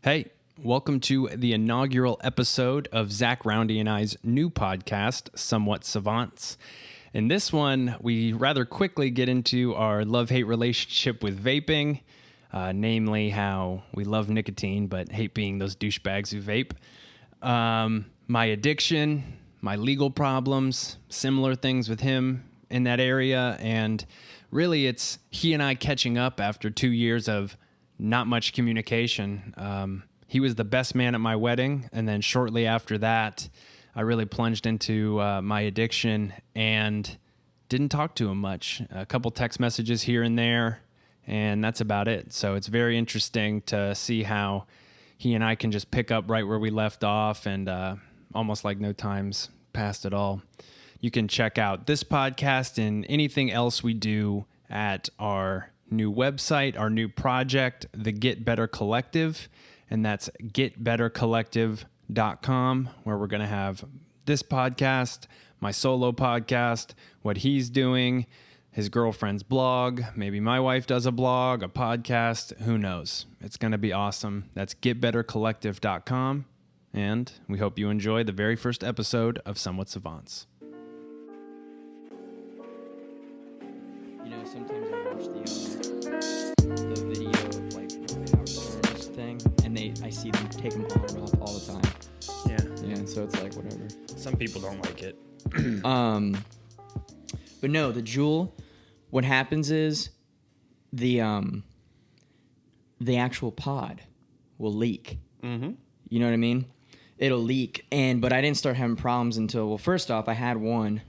Hey, welcome to the inaugural episode of Zach Roundy and I's new podcast, Somewhat Savants. In this one, we rather quickly get into our love-hate relationship with vaping, namely how we love nicotine but hate being those douchebags who vape, my addiction, my legal problems, similar things with him in that area, and really it's he and I catching up after 2 years of not much communication. He was the best man at my wedding, and then shortly after that, I really plunged into my addiction and didn't talk to him much. A couple text messages here and there, and that's about it. So it's very interesting to see how he and I can just pick up right where we left off, and almost like no time's passed at all. You can check out this podcast and anything else we do at our new website, our new project, the Get Better Collective, and that's getbettercollective.com, where we're going to have this podcast, my solo podcast, what he's doing, his girlfriend's blog, maybe my wife does a blog, a podcast, who knows? It's going to be awesome. That's getbettercollective.com, and we hope you enjoy the very first episode of Somewhat Savants. You know, sometimes I watch the video of like the Howard Stern's thing, and I see them take them on and off all the time. Yeah. Yeah, so it's like whatever. Some people don't like it. But no, the Juul. What happens is the actual pod will leak. Mm-hmm. You know what I mean? It'll leak, but I didn't start having problems until, well, first off, I had one,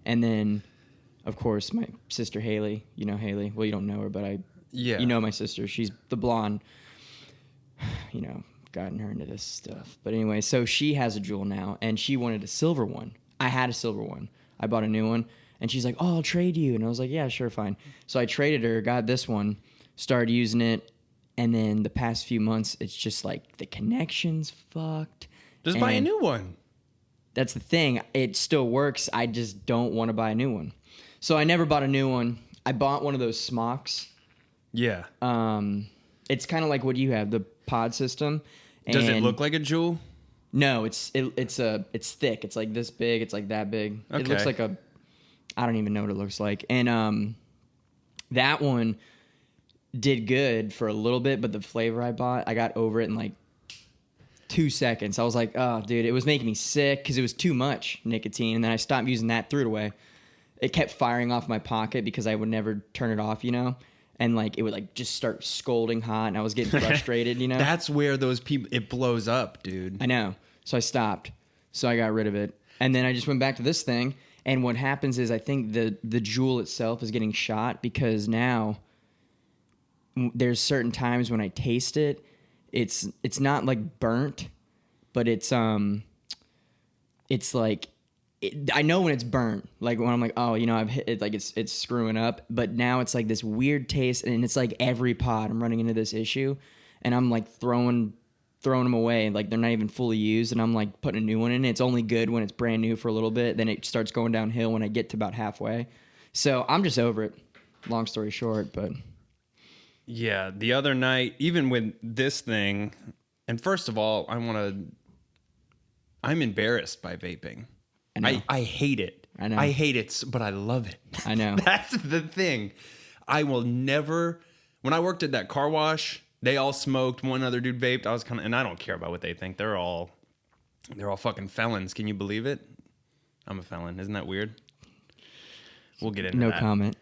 and then, of course, my sister Haley. You know Haley. Well, you don't know her, but you know my sister. She's the blonde. You know, gotten her into this stuff. But anyway, so she has a Juul now, and she wanted a silver one. I had a silver one. I bought a new one, and she's like, "Oh, I'll trade you." And I was like, "Yeah, sure, fine." So I traded her, got this one, started using it, and then the past few months, it's just like the connection's fucked. Just buy a new one. That's the thing. It still works. I just don't want to buy a new one. So I never bought a new one. I bought one of those smocks. Yeah. It's kind of like what you have, the pod system. Does it look like a Juul? No, it's thick. It's like this big. It's like that big. Okay. It looks like I don't even know what it looks like. And that one did good for a little bit, but the flavor I bought, I got over it in like 2 seconds. I was like, oh, dude, it was making me sick because it was too much nicotine. And then I stopped using that, threw it away. It kept firing off my pocket because I would never turn it off, you know? And like it would like just start scolding hot, and I was getting frustrated, you know? That's where those people, it blows up, dude. I know. So I stopped. So I got rid of it. And then I just went back to this thing. And what happens is I think the Juul itself is getting shot because now there's certain times when I taste it, it's not like burnt, but it's like I know when it's burnt, like when I'm like, oh, you know, I've hit it, like it's screwing up. But now it's like this weird taste, and it's like every pod I'm running into this issue, and I'm like throwing them away, like they're not even fully used, and I'm like putting a new one in. It's only good when it's brand new for a little bit, then it starts going downhill when I get to about halfway. So I'm just over it. Long story short, but yeah, the other night, even with this thing, and first of all, I'm embarrassed by vaping. I know. I hate it. I know. I hate it, but I love it. I know. That's the thing. I will never, when I worked at that car wash, they all smoked. One other dude vaped. I was and I don't care about what they think. They're all fucking felons. Can you believe it? I'm a felon. Isn't that weird? We'll get into that. No comment.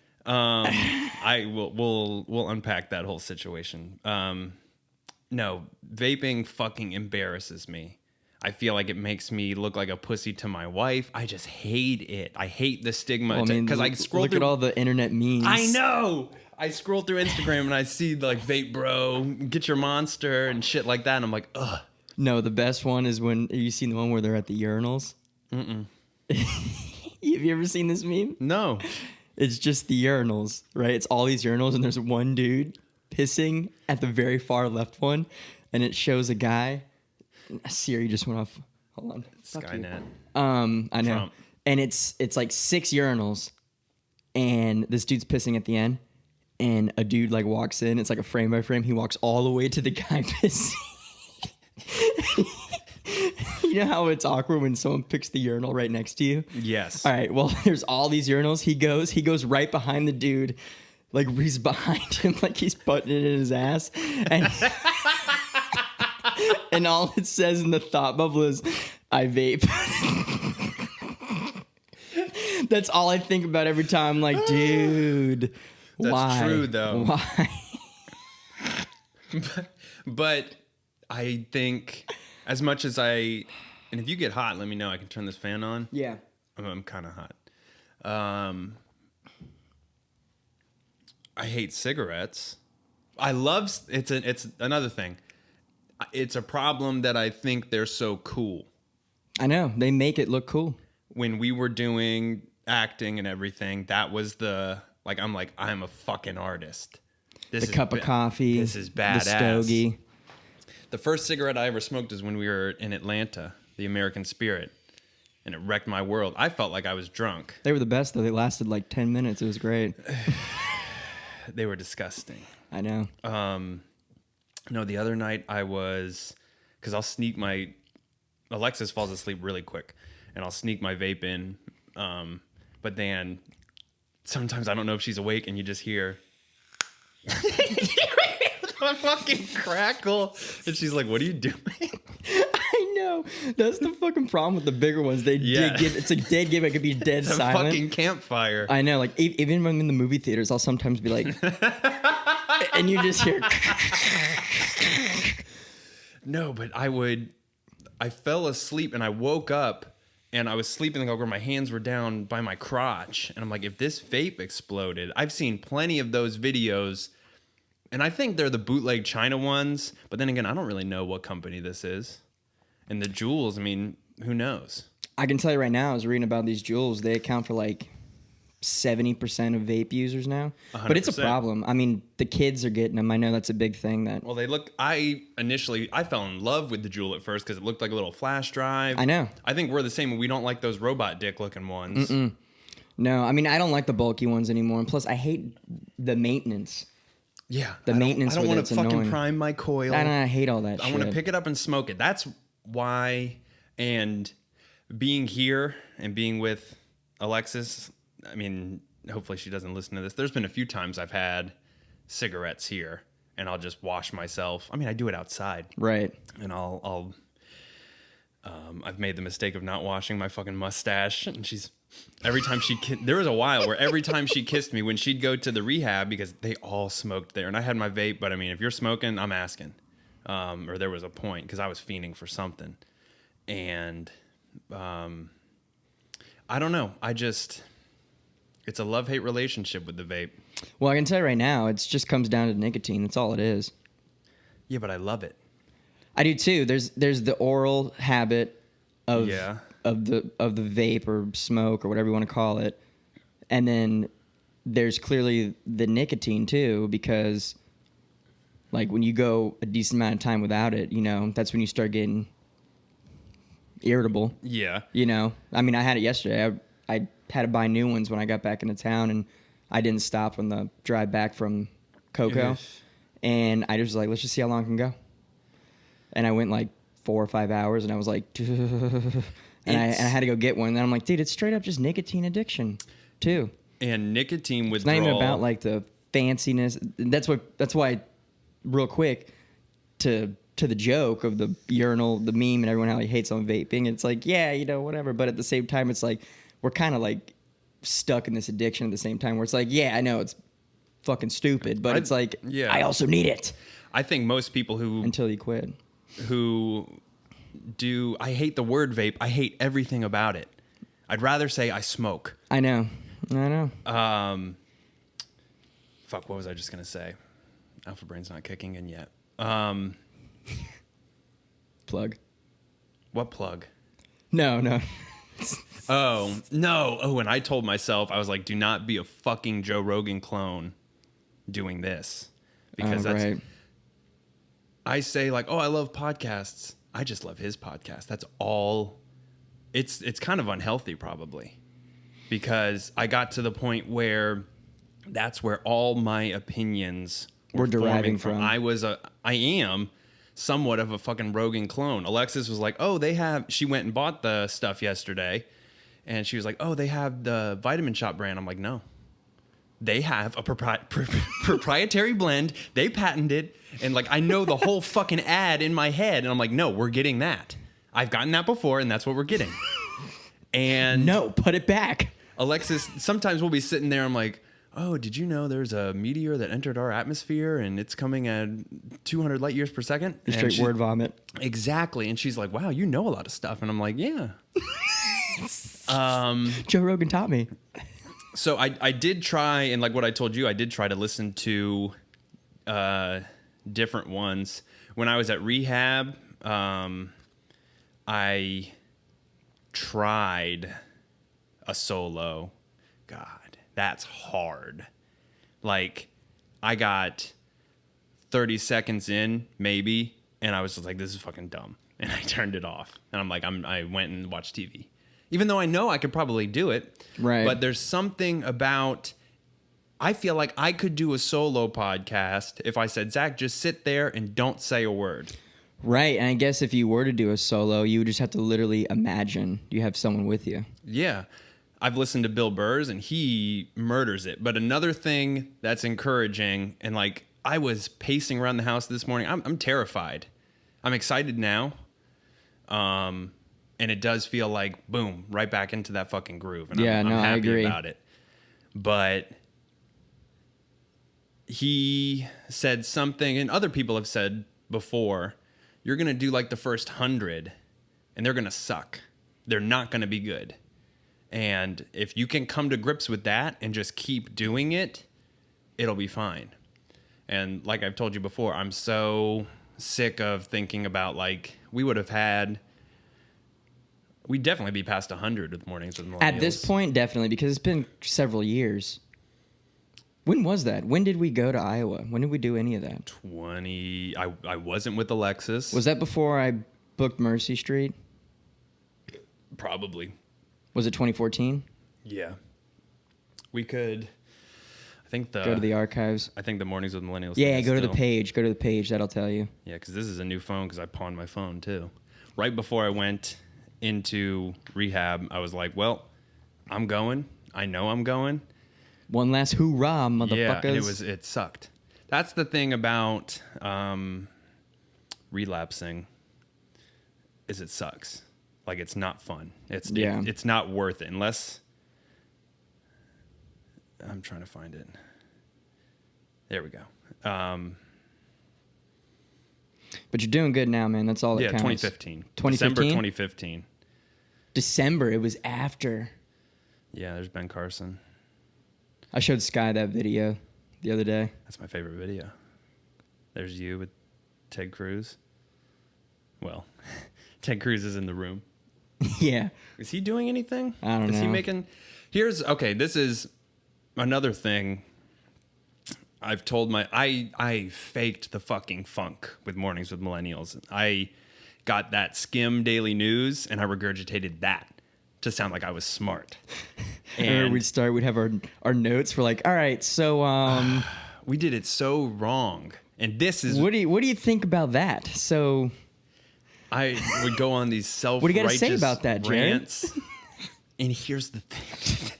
We'll unpack that whole situation. No, vaping fucking embarrasses me. I feel like it makes me look like a pussy to my wife. I just hate it. I hate the stigma. Because I scroll look through at all the internet memes. I know. I scroll through Instagram and I see like vape bro, get your monster and shit like that. And I'm like, ugh. No, the best one is when you seen the one where they're at the urinals. Have you ever seen this meme? No. It's just the urinals, right? It's all these urinals, and there's one dude pissing at the very far left one, and it shows a guy. Siri just went off. Hold on. Skynet. I know. Trump. And it's like 6 urinals, and this dude's pissing at the end, and a dude like walks in. It's like a frame by frame. He walks all the way to the guy pissing. You know how it's awkward when someone picks the urinal right next to you? Yes. All right, well, there's all these urinals. He goes right behind the dude, like he's behind him, like he's putting it in his ass. And, and all it says in the thought bubble is, I vape. That's all I think about every time. I'm like, dude, That's why? true, though. Why? But I think as much as and if you get hot, let me know. I can turn this fan on. Yeah. I'm kind of hot. I hate cigarettes. It's another thing. It's a problem that I think they're so cool. I know. They make it look cool. When we were doing acting and everything, that was I'm a fucking artist. The cup of coffee. This is badass. The stogie. The first cigarette I ever smoked was when we were in Atlanta, the American Spirit, and it wrecked my world. I felt like I was drunk. They were the best, though. They lasted like 10 minutes. It was great. They were disgusting. I know. No, the other night because I'll sneak Alexis falls asleep really quick, and I'll sneak my vape in. But then sometimes I don't know if she's awake, and you just hear a fucking crackle, and she's like, "What are you doing?" I know. That's the fucking problem with the bigger ones. It's a dead give. It could be dead It's silent. a fucking campfire. I know. Like even when I'm in the movie theaters, I'll sometimes be like, and you just hear. No, but I fell asleep and I woke up and I was sleeping like where my hands were down by my crotch. And I'm like, if this vape exploded, I've seen plenty of those videos. And I think they're the bootleg China ones. But then again, I don't really know what company this is. And the Juuls, I mean, who knows? I can tell you right now, I was reading about these Juuls. They account for like 70% of vape users now. 100%. But it's a problem. I mean, the kids are getting them. I know that's a big thing. Well, I fell in love with the Juul at first because it looked like a little flash drive. I know. I think we're the same. We don't like those robot dick looking ones. Mm-mm. No, I mean, I don't like the bulky ones anymore. And plus, I hate the maintenance. Yeah. The maintenance. I don't want to fucking annoying. prime my coil. I hate all that shit. I want to pick it up and smoke it. That's why. And being here and being with Alexis, I mean, hopefully she doesn't listen to this. There's been a few times I've had cigarettes here and I'll just wash myself. I mean, I do it outside. Right. And I've made the mistake of not washing my fucking mustache. And there was a while where every time she kissed me when she'd go to the rehab, because they all smoked there and I had my vape. But I mean, if you're smoking, I'm asking. Or there was a point because I was fiending for something. And I don't know. It's a love-hate relationship with the vape. Well, I can tell you right now, it just comes down to nicotine. That's all it is. Yeah, but I love it. I do too. There's the oral habit of Yeah. of the vape or smoke or whatever you want to call it, and then there's clearly the nicotine too, because like when you go a decent amount of time without it, you know, that's when you start getting irritable. Yeah. You know, I mean, I had it yesterday. I had to buy new ones when I got back into town, and I didn't stop on the drive back from Cocoa. Yes. And I just was like, let's just see how long I can go. And I went like 4 or 5 hours, and I was like, and I had to go get one. And then I'm like, dude, it's straight up just nicotine addiction, too. And nicotine It's withdrawal. not even about like the fanciness. That's why, real quick, to the joke of the urinal, the meme, and everyone how he hates on vaping. It's like, yeah, you know, whatever. But at the same time, it's like we're kind of like stuck in this addiction at the same time, where it's like, yeah, I know it's fucking stupid, but it's like, yeah. I also need it. I think most people Until you quit. I hate the word vape. I hate everything about it. I'd rather say I smoke. I know. Fuck, what was I just going to say? Alpha Brain's not kicking in yet. Plug. What plug? No. Oh, no. Oh, and I told myself, I was like, do not be a fucking Joe Rogan clone doing this. Because that's... Right. I say like, oh, I love podcasts. I just love his podcast. That's all. It's kind of unhealthy probably, because I got to the point where that's where all my opinions We're deriving from. I am somewhat of a fucking Rogan clone. Alexis was like, oh, she went and bought the stuff yesterday. And she was like, oh, they have the Vitamin Shop brand. I'm like, no. They have a proprietary blend. They patented it. And like, I know the whole fucking ad in my head. And I'm like, no, we're getting that. I've gotten that before, and that's what we're getting. And no, put it back. Alexis, sometimes we'll be sitting there. I'm like, oh, did you know there's a meteor that entered our atmosphere and it's coming at 200 light years per second? Straight word vomit. Exactly. And she's like, wow, you know a lot of stuff. And I'm like, yeah. Joe Rogan taught me. So I did try, and like what I told you, I did try to listen to different ones. When I was at rehab, I tried a solo. God, that's hard. Like, I got 30 seconds in, maybe, and I was just like, this is fucking dumb. And I turned it off. And I'm like, I went and watched TV. Even though I know I could probably do it. Right. But there's something about, I feel like I could do a solo podcast if I said, Zach, just sit there and don't say a word. Right. And I guess if you were to do a solo, you would just have to literally imagine you have someone with you. Yeah. I've listened to Bill Burr's and he murders it. But another thing that's encouraging, and like, I was pacing around the house this morning. I'm terrified. I'm excited now. And it does feel like, boom, right back into that fucking groove. And I'm happy I agree about it. But he said something, and other people have said before, you're going to do like the first 100, and they're going to suck. They're not going to be good. And if you can come to grips with that and just keep doing it, it'll be fine. And like I've told you before, I'm so sick of thinking about, like, we'd definitely be past 100 with Mornings with Millennials. At this point, definitely, because it's been several years. When was that? When did we go to Iowa? When did we do any of that? I wasn't with Alexis. Was that before I booked Mercy Street? Probably. Was it 2014? Yeah. We could, I think go to the archives. I think the Mornings with Millennials. Yeah, go to the page. Go to the page. That'll tell you. Yeah, because this is a new phone because I pawned my phone too. Right before I went into rehab, I was like, well, I'm going. I know I'm going. One last hoorah, motherfuckers. Yeah, and it sucked. That's the thing about relapsing, is it sucks. Like, it's not fun. It's not worth it unless, I'm trying to find it. There we go. But you're doing good now, man. That's all that counts. 2015. 2015? December 2015. December. It was after. Yeah, there's Ben Carson. I showed Sky that video the other day. That's my favorite video. There's you with Ted Cruz. Well, Ted Cruz is in the room. Yeah. Is he doing anything? I don't know. Is he making... this is another thing I've told I faked the fucking funk with Mornings with Millennials. I got that skim daily news and I regurgitated that to sound like I was smart. And we'd have our notes. We're like, all right, so we did it so wrong. And this is what do you think about that? So I would go on these self-righteous what do you got to say about that, rants. And here's the thing.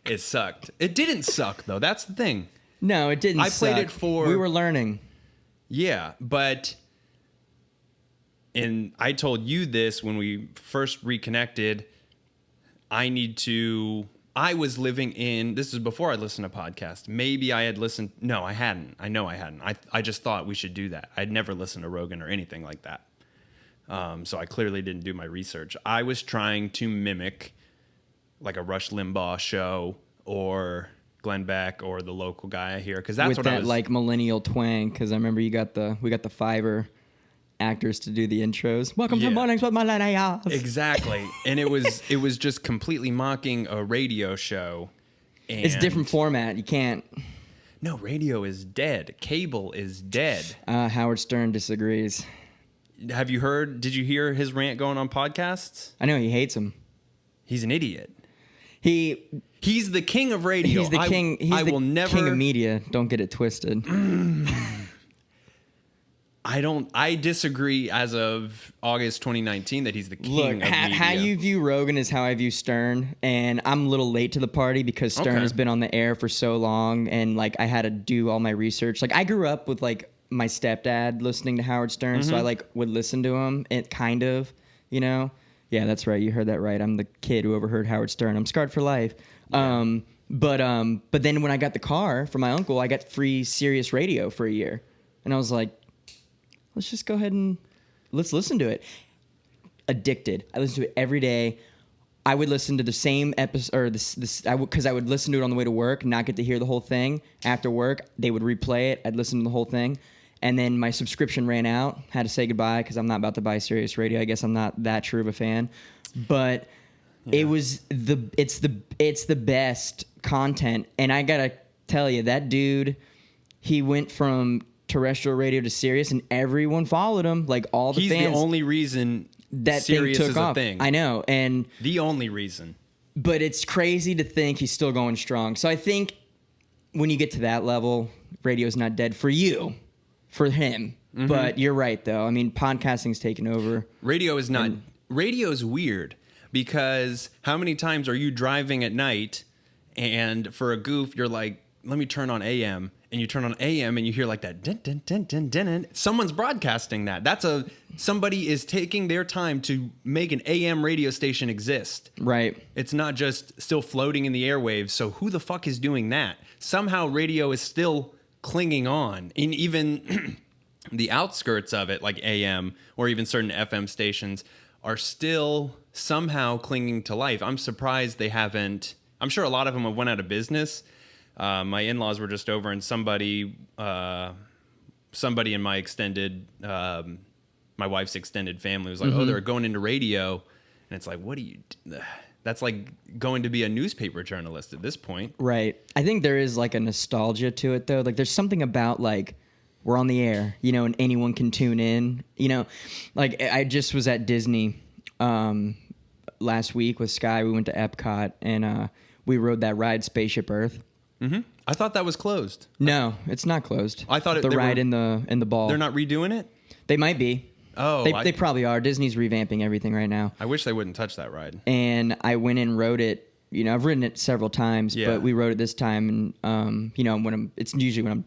It sucked. It didn't suck though. That's the thing. No, it didn't. I played it for. We were learning. Yeah, but. And I told you this when we first reconnected. I was living in, this is before I listened to podcasts. Maybe I had listened. No, I hadn't. I know I hadn't. I just thought we should do that. I'd never listened to Rogan or anything like that. So I clearly didn't do my research. I was trying to mimic like a Rush Limbaugh show or Glenn Beck or the local guy here. Because that's with what that I was, like millennial twang. Because I remember we got the Fiverr actors to do the intros. Welcome to Mornings with Millennials. Exactly. And it was just completely mocking a radio show. And it's a different format. You can't. No, radio is dead. Cable is dead. Howard Stern disagrees. Did you hear his rant going on podcasts? I know he hates him. He's an idiot. He's the king of radio. He's the king. He's the king of media. Don't get it twisted. I disagree as of August 2019 that he's the king of media. How you view Rogan is how I view Stern, and I'm a little late to the party because Stern has been on the air for so long, and like I had to do all my research. Like I grew up with like my stepdad listening to Howard Stern, so I like would listen to him. It kind of, you know, yeah, that's right. You heard that right. I'm the kid who overheard Howard Stern. I'm scarred for life. Yeah. But then when I got the car from my uncle, I got free Sirius Radio for a year, and I was like, let's just go ahead and let's listen to it. Addicted. I listened to it every day. I would listen to the same episode, or because I would listen to it on the way to work, not get to hear the whole thing. After work, they would replay it. I'd listen to the whole thing. And then my subscription ran out. Had to say goodbye because I'm not about to buy Sirius Radio. I guess I'm not that true of a fan. But it's the best content. And I gotta tell you, that dude, he went from terrestrial radio to Sirius, and everyone followed him. Like all the fans. He's the only reason that Sirius thing took is off. A thing. I know, and the only reason. But it's crazy to think he's still going strong. So I think when you get to that level, radio's not dead for you, for him. Mm-hmm. But you're right, though. I mean, podcasting's taken over. Radio is not. Radio is weird because how many times are you driving at night, and for a goof, you're like, let me turn on AM. And you turn on AM and you hear like that din, din, din, din, din, din. Someone's broadcasting that. Somebody is taking their time to make an AM radio station exist. Right. It's not just still floating in the airwaves. So who the fuck is doing that? Somehow radio is still clinging on. And even the outskirts of it, like AM or even certain FM stations, are still somehow clinging to life. I'm surprised they haven't. I'm sure a lot of them have went out of business. My in-laws were just over, and somebody in my extended, my wife's extended family was like, "Oh, they're going into radio," and it's like, "What do you?" That's like going to be a newspaper journalist at this point, right? I think there is like a nostalgia to it, though. Like, there's something about like we're on the air, you know, and anyone can tune in. You know, like I just was at Disney last week with Sky. We went to Epcot and we rode that ride, Spaceship Earth. Mm-hmm. I thought that was closed. No, it's not closed. I thought the ride in the ball. They're not redoing it? They might be. Oh, they probably are. Disney's revamping everything right now. I wish they wouldn't touch that ride. And I went and rode it. You know, I've ridden it several times, but we rode it this time. And you know, it's usually when I'm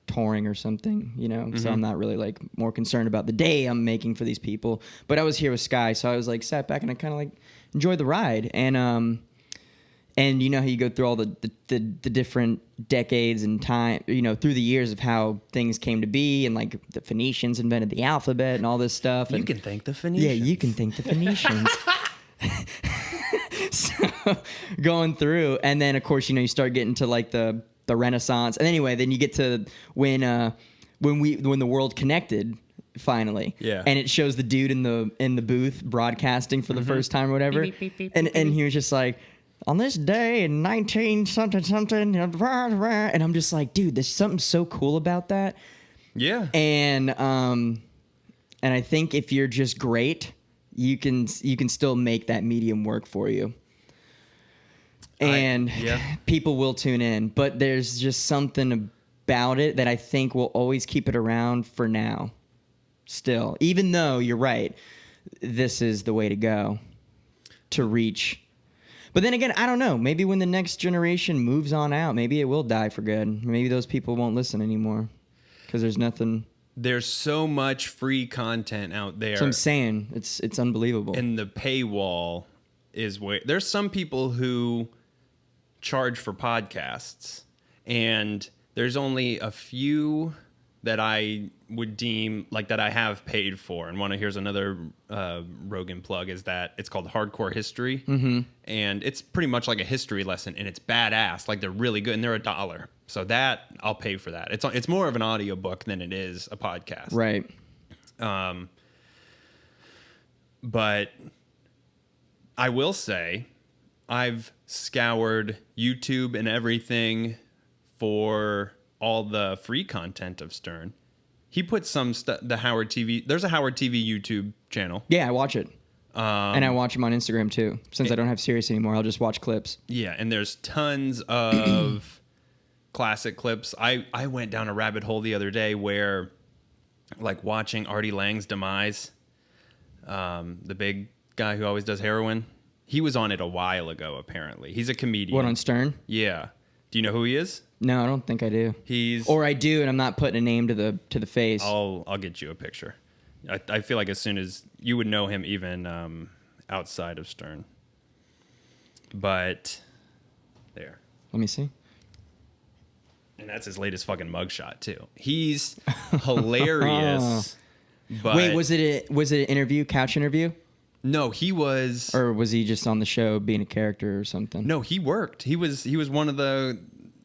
touring or something. You know, so I'm not really like more concerned about the day I'm making for these people. But I was here with Sky, so I was like sat back and I kind of like enjoyed the ride. And you know how you go through all the different decades and time, you know, through the years of how things came to be, and like the Phoenicians invented the alphabet and all this stuff. You can thank the Phoenicians. Yeah, you can thank the Phoenicians. So going through, and then of course, you know, you start getting to like the Renaissance, and anyway, then you get to when the world connected. Finally, and it shows the dude in the booth broadcasting for the first time or whatever, beep, beep, beep, and he was just like, on this day in 19 something, and I'm just like, dude, there's something so cool about that. Yeah. And I think if you're just great, you can still make that medium work for you. And people will tune in, but there's just something about it that I think will always keep it around for now. Still, even though you're right, this is the way to go to reach. But then again, I don't know. Maybe when the next generation moves on out, maybe it will die for good. Maybe those people won't listen anymore because there's nothing. There's so much free content out there. So I'm saying it's unbelievable. And the paywall is where there's some people who charge for podcasts, and there's only a few that I would deem like that I have paid for. And here's another Rogan plug is that it's called Hardcore History. Mm-hmm. And it's pretty much like a history lesson, and it's badass. Like they're really good, and they're $1. So that I'll pay for that. It's more of an audiobook than it is a podcast. Right. But I will say I've scoured YouTube and everything for all the free content of Stern. He puts some the Howard TV. There's a Howard TV YouTube channel. Yeah, I watch it. And I watch him on Instagram too. Since I don't have Sirius anymore, I'll just watch clips. Yeah, and there's tons of classic clips. I went down a rabbit hole the other day where like watching Artie Lang's demise, the big guy who always does heroin. He was on it a while ago, apparently. He's a comedian. What, on Stern? Yeah. Do you know who he is? No, I don't think I do. Or I do, and I'm not putting a name to the face. I'll get you a picture. I feel like as soon as you would know him, even outside of Stern. But there. Let me see. And that's his latest fucking mugshot too. He's hilarious. But wait, was it an interview, couch interview? No, he was. Or was he just on the show being a character or something? No, he worked. He was one of the,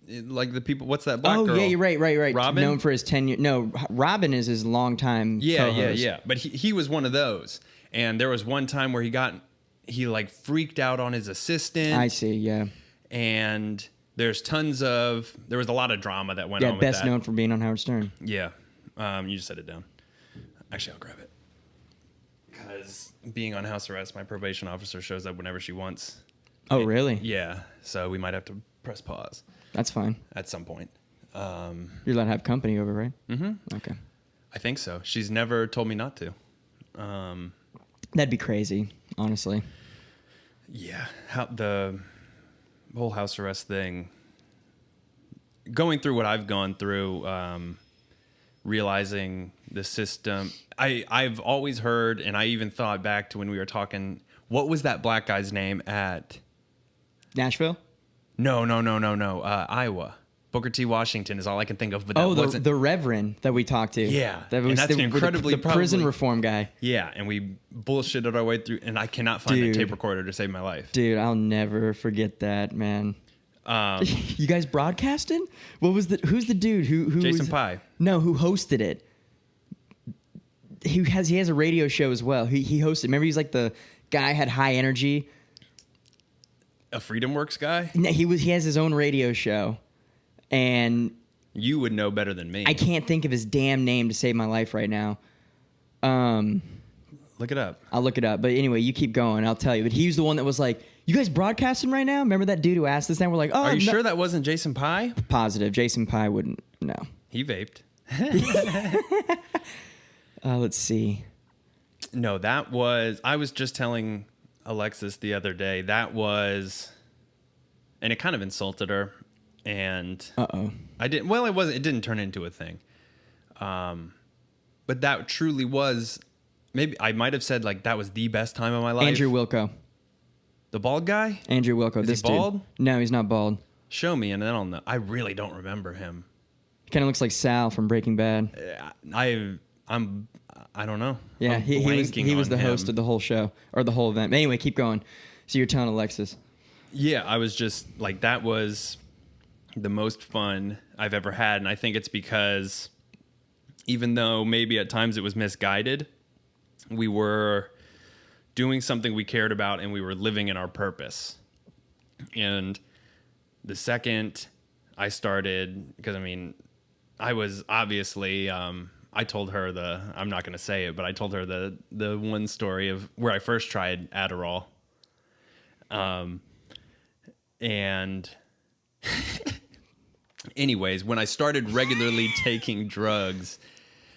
like, the people. What's that black girl? Oh yeah, you're right. Robin, known for his tenure. No, Robin is his longtime. co-host. Yeah. But he was one of those. And there was one time where he like freaked out on his assistant. I see. Yeah. And there was a lot of drama that went on with that. Yeah, best known for being on Howard Stern. Yeah. You just set it down. Actually, I'll grab it. Because being on house arrest, my probation officer shows up whenever she wants. Oh, really? Yeah. So we might have to press pause. That's fine. At some point. You're allowed to have company over, right? Mm-hmm. Okay. I think so. She's never told me not to. That'd be crazy, honestly. Yeah. The whole house arrest thing, going through what I've gone through, realizing the system. I've always heard, and I even thought back to when we were talking, what was that black guy's name at Nashville? No. Iowa. Booker T. Washington is all I can think of. But that wasn't the Reverend that we talked to. Yeah, and that's incredibly the prison reform guy. Yeah, and we bullshitted our way through, and I cannot find a tape recorder to save my life. Dude, I'll never forget that, man. You guys broadcasted? Who's the dude who Jason Pye? No, who hosted it? He has a radio show as well. He hosted. Remember, he's like the guy had high energy. A Freedom Works guy? No, he has his own radio show, and you would know better than me. I can't think of his damn name to save my life right now. Look it up. I'll look it up. But anyway, you keep going. I'll tell you. But he was the one that was like, "You guys broadcasting right now?" Remember that dude who asked us that? We're like, "Oh, are you sure that wasn't Jason Pye?" Positive. Jason Pye wouldn't. No. He vaped. Let's see. No, that was. I was just telling Alexis the other day. That was, and it kind of insulted her. And I didn't. Well, it wasn't. It didn't turn into a thing. But that truly was. Maybe I might have said like that was the best time of my life. Andrew Wilco, the bald guy. Andrew Wilco. Is he bald? Dude. No, he's not bald. Show me, and then I'll know. I really don't remember him. He kind of looks like Sal from Breaking Bad. I don't know. Yeah, he was the host of the whole show or the whole event. Anyway, keep going. So you're telling Alexis. Yeah, I was just like that was the most fun I've ever had, and I think it's because even though maybe at times it was misguided, we were doing something we cared about and we were living in our purpose. And the second I started, because I mean, I was obviously, I told her I'm not going to say it, but I told her the one story of where I first tried Adderall. And anyways, when I started regularly taking drugs,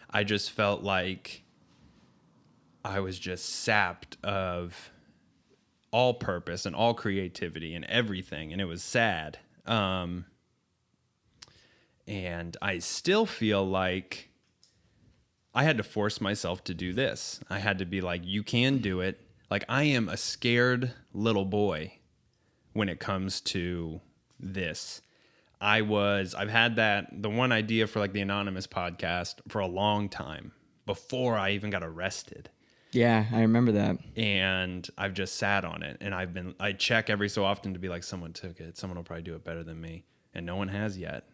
I just felt like I was just sapped of all purpose and all creativity and everything. And it was sad. And I still feel like I had to force myself to do this. I had to be like, you can do it. Like, I am a scared little boy when it comes to this. I've had the one idea for like the Anonymous podcast for a long time before I even got arrested. Yeah, I remember that. And I've just sat on it, and I check every so often to be like, someone took it. Someone will probably do it better than me. And no one has yet.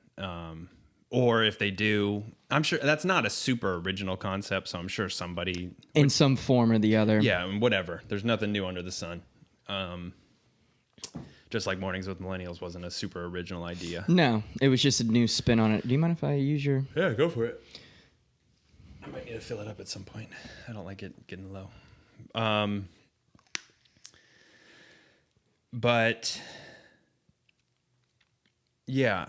Or if they do, I'm sure that's not a super original concept. So I'm sure somebody in some form or the other. Yeah. Whatever. There's nothing new under the sun. Just like Mornings with Millennials wasn't a super original idea. No, it was just a new spin on it. Do you mind if I use your... Yeah, go for it. I might need to fill it up at some point. I don't like it getting low. But yeah,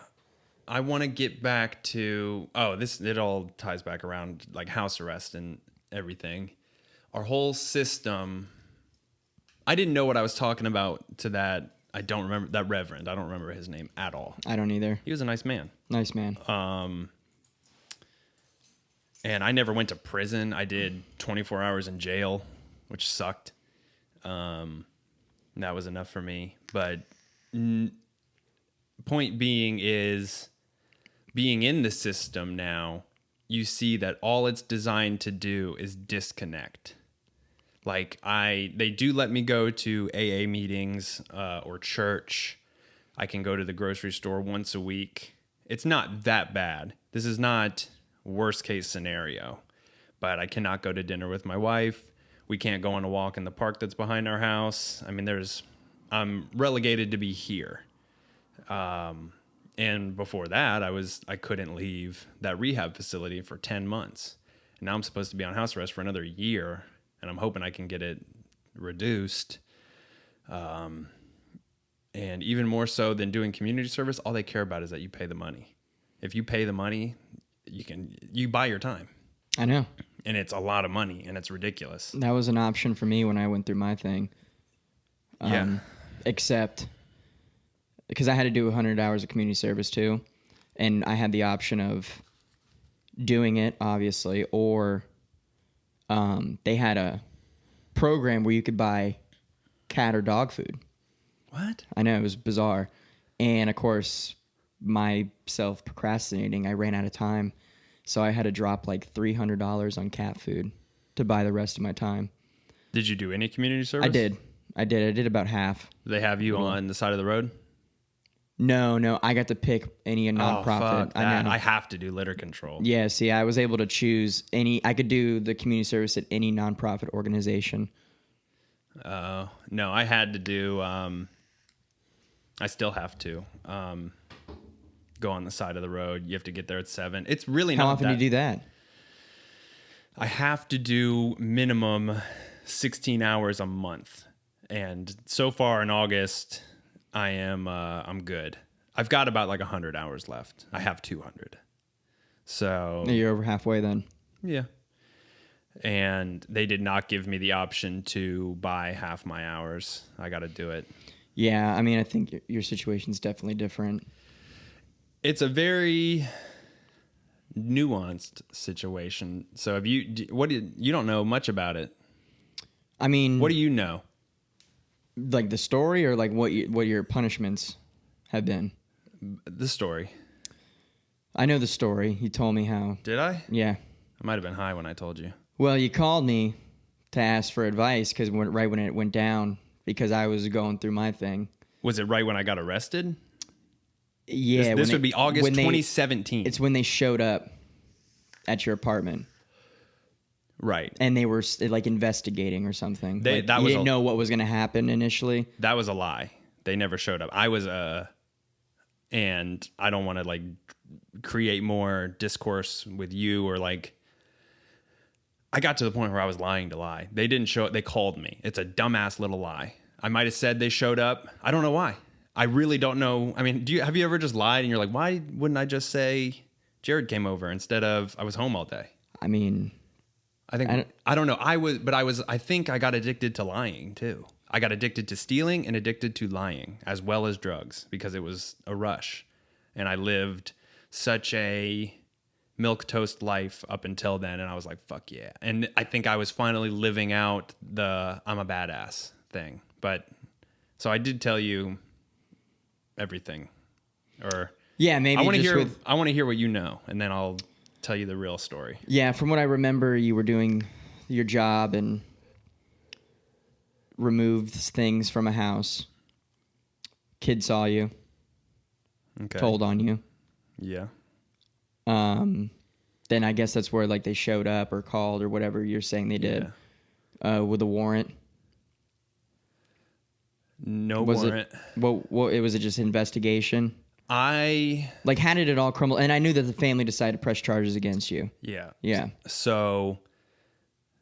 I want to get back to, it all ties back around like house arrest and everything. Our whole system, I didn't know what I was talking about to that. I don't remember that reverend. I don't remember his name at all. I don't either. He was a nice man. Nice man. And I never went to prison. I did 24 hours in jail, which sucked. That was enough for me. But point being is, being in the system now, you see that all it's designed to do is disconnect. Like they do let me go to AA meetings or church. I can go to the grocery store once a week. It's not that bad. This is not worst case scenario, but I cannot go to dinner with my wife. We can't go on a walk in the park that's behind our house. I mean, I'm relegated to be here. And before that, I couldn't leave that rehab facility for 10 months. And now I'm supposed to be on house arrest for another year, and I'm hoping I can get it reduced. And even more so than doing community service, all they care about is that you pay the money. If you pay the money, you buy your time. I know. And it's a lot of money, and it's ridiculous. That was an option for me when I went through my thing. Except because I had to do 100 hours of community service too, and I had the option of doing it, obviously, or they had a program where you could buy cat or dog food. What? I know, it was bizarre. And, of course, myself procrastinating, I ran out of time, so I had to drop like $300 on cat food to buy the rest of my time. Did you do any community service? I did about half. Did they have you on the side of the road? No, I got to pick any nonprofit. Fuck that. I have to do litter control. Yeah, see, I was able to choose I could do the community service at any nonprofit organization. No, I had to do, I still have to go on the side of the road. You have to get there at 7. It's really not How often do you do that? I have to do minimum 16 hours a month. And so far in August, I'm good. I've got about like 100 hours left. I have 200. So you're over halfway then. Yeah. And they did not give me the option to buy half my hours. I got to do it. Yeah, I mean, I think your situation's definitely different. It's a very nuanced situation. So if you don't know much about it. I mean, what do you know? Like the story, or like what your punishments have been? The story. I know the story. You told me how. Did I? Yeah. I might have been high when I told you. Well, you called me to ask for advice because right when it went down, because I was going through my thing. Was it right when I got arrested? Yeah. This would be August 2017. It's when they showed up at your apartment. Right. And they were like investigating or something. You didn't know what was going to happen initially. That was a lie. They never showed up. And I don't want to like create more discourse with you, or like, I got to the point where I was lying to lie. They didn't show up. They called me. It's a dumbass little lie. I might have said they showed up. I don't know why. I really don't know. I mean, have you ever just lied and you're like, why wouldn't I just say Jared came over instead of I was home all day? I mean, I don't know. I think I got addicted to lying too. I got addicted to stealing and addicted to lying, as well as drugs, because it was a rush. And I lived such a milquetoast life up until then. And I was like, fuck yeah. And I think I was finally living out the I'm a badass thing. But so I did tell you everything. Or yeah, maybe I want to hear what you know, and then I'll tell you the real story. Yeah, from what I remember, you were doing your job and removed things from a house. Kid saw you. Okay. Told on you. Yeah. Then I guess that's where like they showed up or called or whatever you're saying they did. Yeah. With a warrant. No warrant. Was it just investigation? Like, how did it all crumble? And I knew that the family decided to press charges against you. Yeah. Yeah. So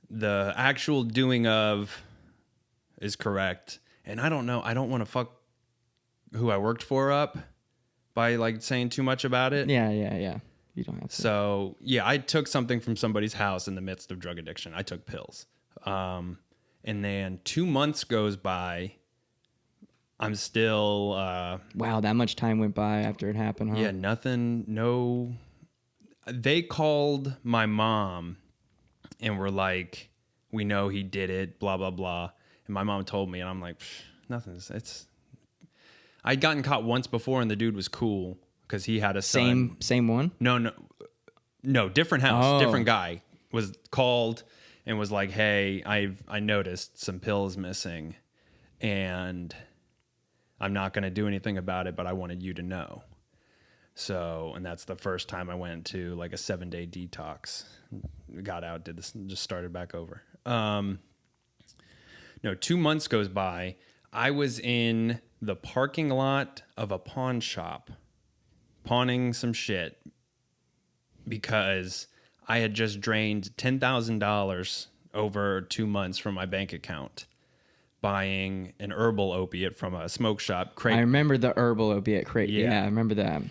the actual doing of is correct. And I don't know. I don't want to fuck who I worked for up, by like saying too much about it. Yeah. You don't have to. So yeah, I took something from somebody's house in the midst of drug addiction. I took pills. And then 2 months goes by. I'm still... wow, that much time went by after it happened, huh? Yeah, nothing, no... They called my mom and were like, we know he did it, blah, blah, blah. And my mom told me, and I'm like, nothing. I'd gotten caught once before, and the dude was cool because he had a son. Same one? No, different house, different guy. Was called and was like, hey, I noticed some pills missing, and I'm not going to do anything about it, but I wanted you to know. So, and that's the first time I went to like a 7-day detox. Got out, did this, just started back over. 2 months goes by. I was in the parking lot of a pawn shop, pawning some shit because I had just drained $10,000 over 2 months from my bank account, buying an herbal opiate from a smoke shop. I remember the herbal opiate crate. Yeah, I remember that.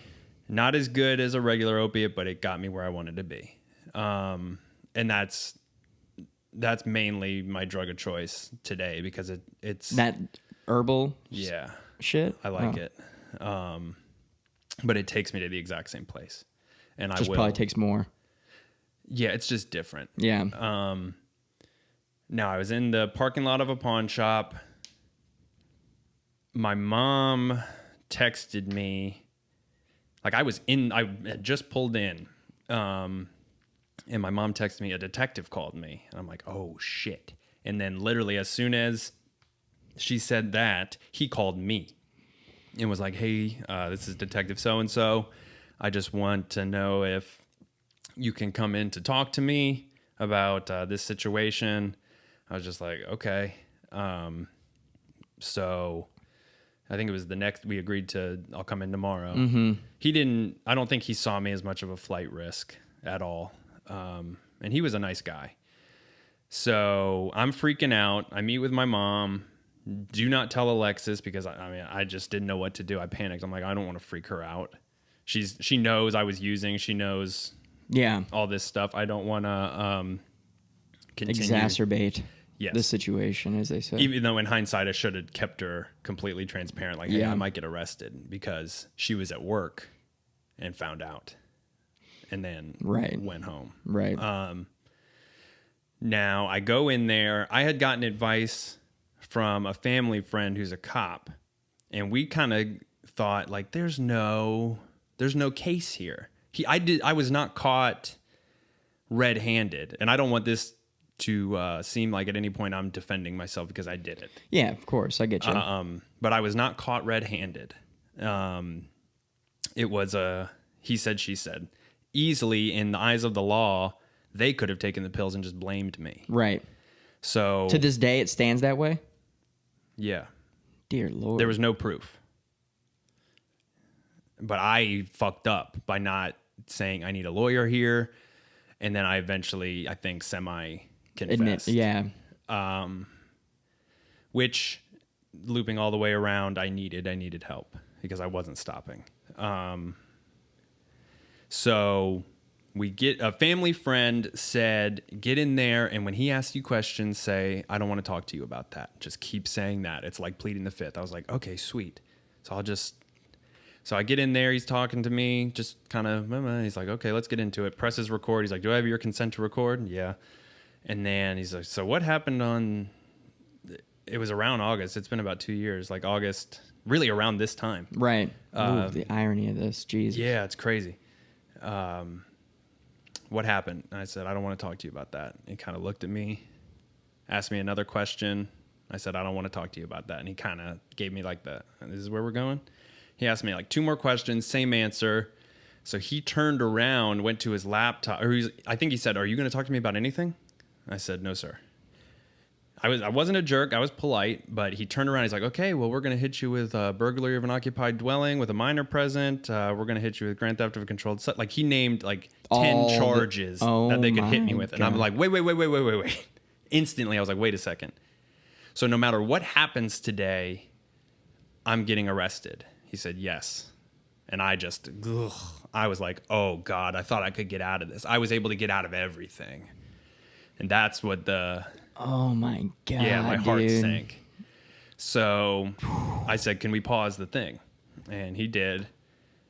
Not as good as a regular opiate, but it got me where I wanted to be. And that's mainly my drug of choice today because it's that herbal shit. I like it. But it takes me to the exact same place. And just probably takes more. Yeah, it's just different. Yeah. Now I was in the parking lot of a pawn shop. My mom texted me. Like I had just pulled in. And my mom texted me, a detective called me. And I'm like, oh shit. And then literally as soon as she said that, he called me and was like, hey, this is Detective so-and-so. I just want to know if you can come in to talk to me about this situation. I was just like, okay. So I think it was we agreed to, I'll come in tomorrow. Mm-hmm. I don't think he saw me as much of a flight risk at all. And he was a nice guy. So I'm freaking out. I meet with my mom. Do not tell Alexis because I just didn't know what to do. I panicked. I'm like, I don't want to freak her out. She knows I was using. She knows all this stuff. I don't want to continue. Exacerbate the situation, as they say. Even though in hindsight, I should have kept her completely transparent. Like, hey, I might get arrested because she was at work and found out and then went home. Right. Now I go in there. I had gotten advice from a family friend who's a cop, and we kind of thought like, there's no case here. I was not caught red-handed, and I don't want this to seem like at any point I'm defending myself because I did it. Yeah, of course, I get you. But I was not caught red-handed. It was he said, she said. Easily, in the eyes of the law, they could have taken the pills and just blamed me. Right. So to this day, it stands that way? Yeah. Dear Lord. There was no proof. But I fucked up by not saying I need a lawyer here. And then I eventually, I think, semi-confessed. Which, looping all the way around, I needed help because I wasn't stopping. So a family friend said, get in there, and when he asks you questions, say, I don't want to talk to you about that. Just keep saying that. It's like pleading the fifth. I was like, okay, sweet. So I get in there, he's talking to me, just kind of, he's like, okay, let's get into it. Presses record. He's like, do I have your consent to record? Yeah. And then he's like, so what happened it was around August. It's been about 2 years, like August, really around this time. Right. Ooh, the irony of this, Jesus. Yeah, it's crazy. What happened? And I said, I don't want to talk to you about that. He kind of looked at me, asked me another question. I said, I don't want to talk to you about that. And he kind of gave me like this is where we're going. He asked me like 2 more questions, same answer. So he turned around, went to his laptop, I think he said, are you going to talk to me about anything? I said, no, sir. I wasn't a jerk. I was polite, but he turned around. He's like, okay, well, we're going to hit you with burglary of an occupied dwelling with a minor present. We're going to hit you with grand theft of a controlled set. Like he named like 10 charges that they could hit me with. And I'm like, wait. Instantly, I was like, wait a second. So no matter what happens today, I'm getting arrested. He said, yes. And I just, I was like, oh God, I thought I could get out of this. I was able to get out of everything. And that's what oh my God, yeah, my heart dude. sank. So I said, can we pause the thing? And he did.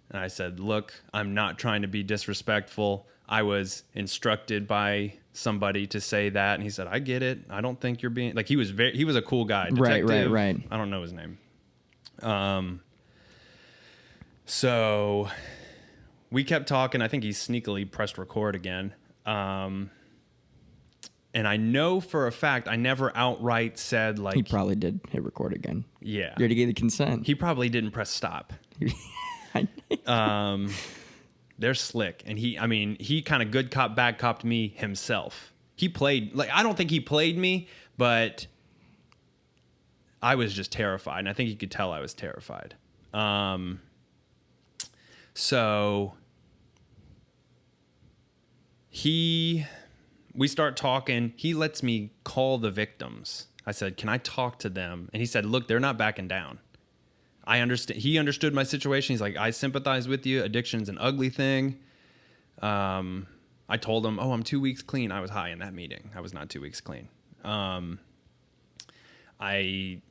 And I said, look, I'm not trying to be disrespectful. I was instructed by somebody to say that. And he said, I get it. I don't think you're being, like, he was a cool guy. Detective, Right. I don't know his name. So we kept talking. I think he sneakily pressed record again. And I know for a fact I never outright said, like, He probably did hit record again. yeah, You already gave the consent. he probably didn't press stop. They're slick. And he kind of good cop, bad copped me himself. He played, like, I don't think he played me, but I was just terrified. And I think he could tell I was terrified. So we start talking. He lets me call the victims. I said, can I talk to them? And he said, look, they're not backing down. I understand. He understood my situation. He's like, I sympathize with you. Addiction's an ugly thing. I told him, oh, I'm 2 weeks clean. I was high in that meeting. I was not 2 weeks clean. He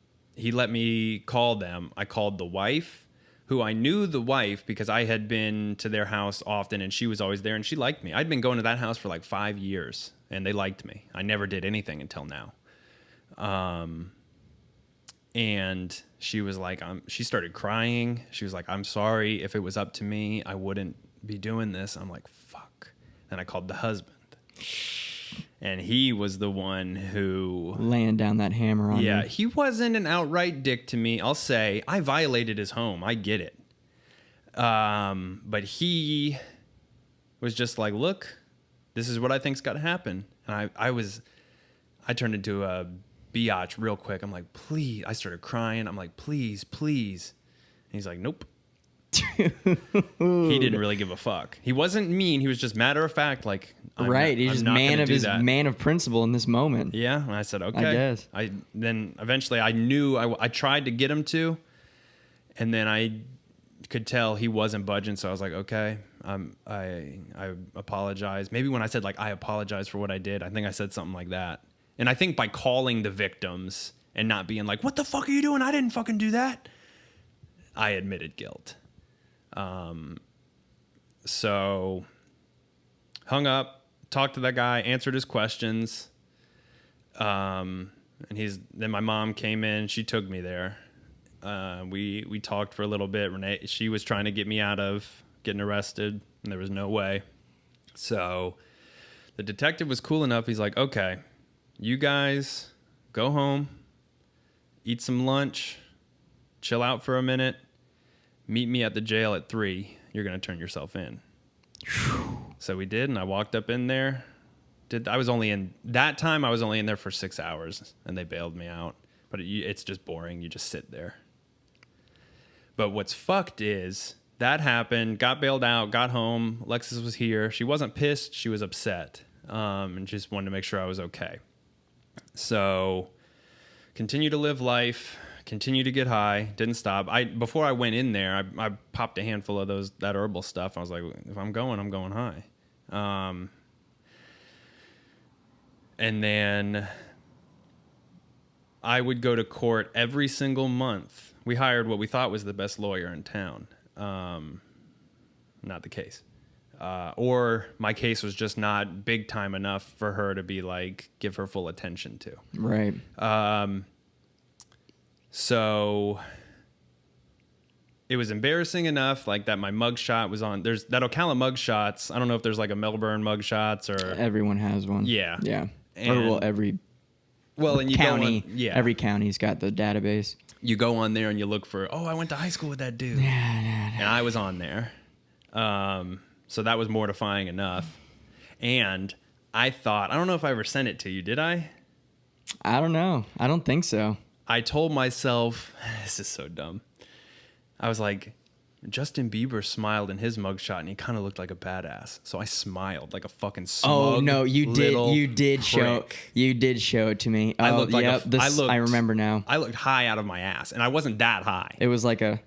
let me call them. I called the wife, who I knew the wife because I had been to their house often and she was always there and she liked me. I'd been going to that house for like 5 years and they liked me. I never did anything until now. And she was like, she started crying. She was like, I'm sorry. If it was up to me, I wouldn't be doing this. I'm like, fuck. And I called the husband. And he was the one who... laying down that hammer on Yeah, you. he wasn't an outright dick to me. I'll say, I violated his home. I get it. But he was just like, look, this is what I think's got to happen. And I turned into a biatch real quick. I'm like, please. I started crying. I'm like, please. And he's like, nope. He didn't really give a fuck. He wasn't mean. He was just matter of fact, like, He's just man of principle in this moment. Yeah, and I said, okay. I guess. Then eventually I knew I tried to get him to, and then I could tell he wasn't budging. So I was like, okay, I apologize. Maybe when I said, like, I apologize for what I did, I think I said something like that. And I think by calling the victims and not being like, what the fuck are you doing? I didn't fucking do that. I admitted guilt. So hung up, talked to that guy, answered his questions. And then my mom came in, she took me there. We talked for a little bit. Renee, she was trying to get me out of getting arrested and there was no way. So the detective was cool enough. He's like, okay, you guys go home, eat some lunch, chill out for a minute, meet me at the jail at 3. You're going to turn yourself in. So we did, and I walked up in there. I was only in there for 6 hours, and they bailed me out. But it's just boring. You just sit there. But what's fucked is that happened, got bailed out, got home. Alexis was here. She wasn't pissed. She was upset, and just wanted to make sure I was okay. So continue to live life. Continue to get high. Didn't stop. Before I went in there, I popped a handful of that herbal stuff. I was like, if I'm going high. And then I would go to court every single month. We hired what we thought was the best lawyer in town. Not the case. Or my case was just not big time enough for her to be like, give her full attention to. Right. So it was embarrassing enough, like that my mugshot was on. There's that Ocala mugshots. I don't know if there's like a Melbourne mugshots or everyone has one. Yeah. Yeah. And, every and you county. Yeah. Every county's got the database. You go on there and you look for, I went to high school with that dude. And I was on there. So that was mortifying enough. And I thought, I don't know if I ever sent it to you. Did I? I don't know. I don't think so. I told myself, this is so dumb. I was like, Justin Bieber smiled in his mugshot and he kind of looked like a badass. So I smiled like a fucking smug. Oh no, you did show it to me. I looked like I remember now. I looked high out of my ass and I wasn't that high. It was like a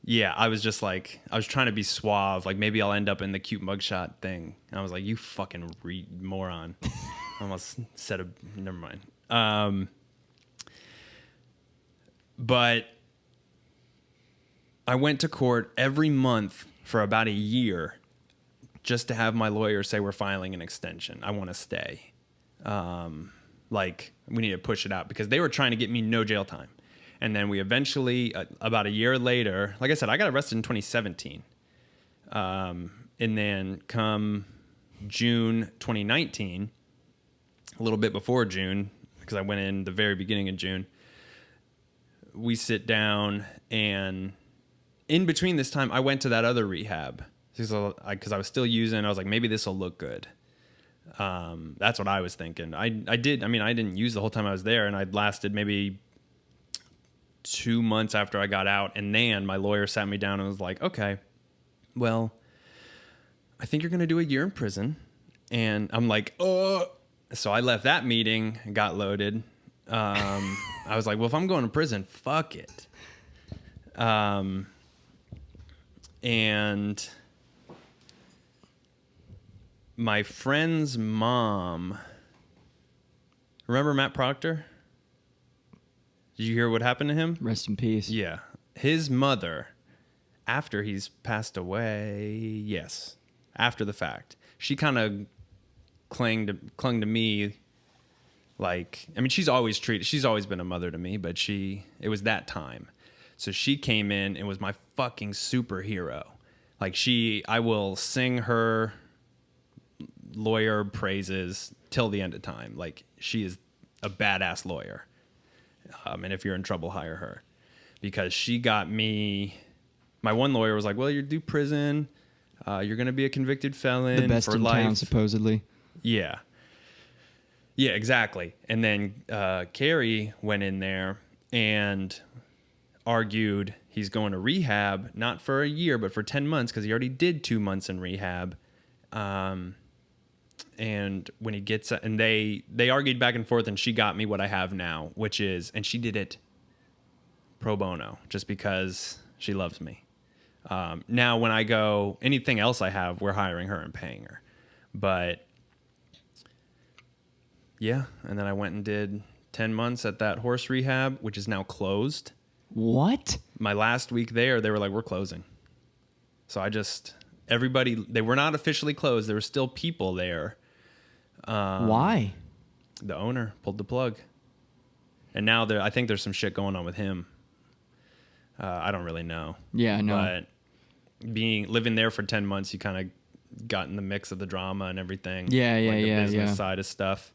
Yeah, I was just like, I was trying to be suave. Like, maybe I'll end up in the cute mugshot thing. And I was like, you fucking moron. Almost said a, never mind. But I went to court every month for about a year just to have my lawyer say we're filing an extension. I want to stay. Like, we need to push it out because they were trying to get me no jail time. And then we eventually, about a year later, like I said, I got arrested in 2017. And then come June 2019, a little bit before June, because I went in the very beginning of June, we sit down, and in between this time, I went to that other rehab because I was still using. I was like, maybe this will look good. That's what I was thinking. I didn't use the whole time I was there, and I'd lasted maybe 2 months after I got out, and then my lawyer sat me down and was like, okay, well, I think you're going to do a year in prison. And I'm like, oh. So I left that meeting and got loaded. I was like, well, if I'm going to prison, fuck it. And my friend's mom, remember Matt Proctor? Did you hear what happened to him? Rest in peace. Yeah. His mother, after he's passed away, yes, after the fact, she kind of clung to me. Like, I mean, she's always been a mother to me, but it was that time. So she came in and was my fucking superhero. Like, I will sing her lawyer praises till the end of time. Like, she is a badass lawyer. And if you're in trouble, hire her, because she got me. My one lawyer was like, well, you do prison. You're going to be a convicted felon the best for in life. Town, supposedly. Yeah. Yeah, exactly. And then Carrie went in there and argued he's going to rehab, not for a year, but for 10 months, because he already did 2 months in rehab. And when he gets, and they argued back and forth, and she got me what I have now, which is, and she did it pro bono, just because she loves me. Now when I go, anything else I have, we're hiring her and paying her. But yeah, and then I went and did 10 months at that horse rehab, which is now closed. What? My last week there, they were like, we're closing. So they were not officially closed. There were still people there. Why? The owner pulled the plug. And now I think there's some shit going on with him. I don't really know. Yeah, I know. But living there for 10 months, you kind of got in the mix of the drama and everything. Yeah, like the business yeah. side of stuff.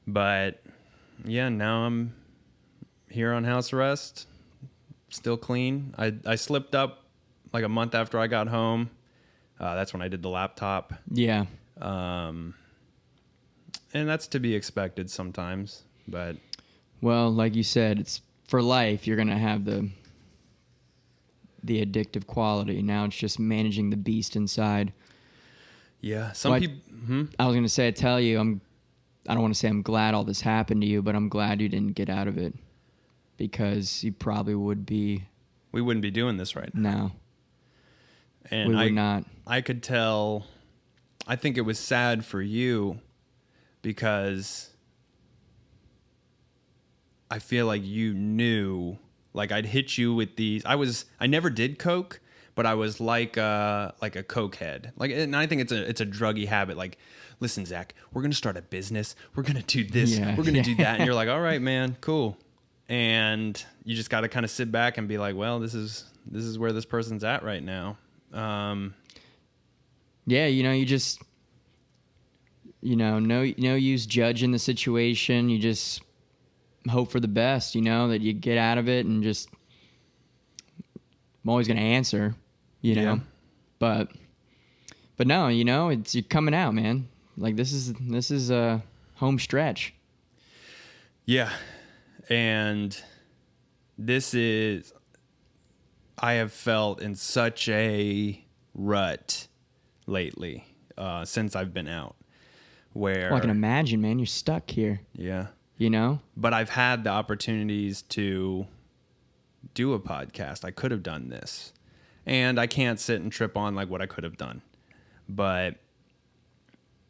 But yeah, now I'm here on house arrest, still clean. I slipped up like a month after I got home. That's when I did the laptop. Yeah. And that's to be expected sometimes, but well, like you said, it's for life. You're going to have the addictive quality. Now it's just managing the beast inside. Yeah. Some people, I was going to say, I tell you, I don't want to say I'm glad all this happened to you, but I'm glad you didn't get out of it, because you probably would be. We wouldn't be doing this right now. No. And we would not. I could tell. I think it was sad for you, because I feel like you knew, like I'd hit you with these. I never did coke, but I was like a coke head. Like, and I think it's a druggy habit. Like, listen, Zach, we're gonna start a business. We're gonna do this. Yeah. We're gonna do that. And you're like, all right, man, cool. And you just got to kind of sit back and be like, well, this is where this person's at right now. Yeah, you just, no use judging the situation. You just hope for the best, that you get out of it, and just, I'm always going to answer, Yeah. but no, you're coming out, man. Like, this is a home stretch. Yeah. And I have felt in such a rut lately, since I've been out, where I can imagine, man, you're stuck here. Yeah. But I've had the opportunities to do a podcast. I could have done this. And I can't sit and trip on like what I could have done. But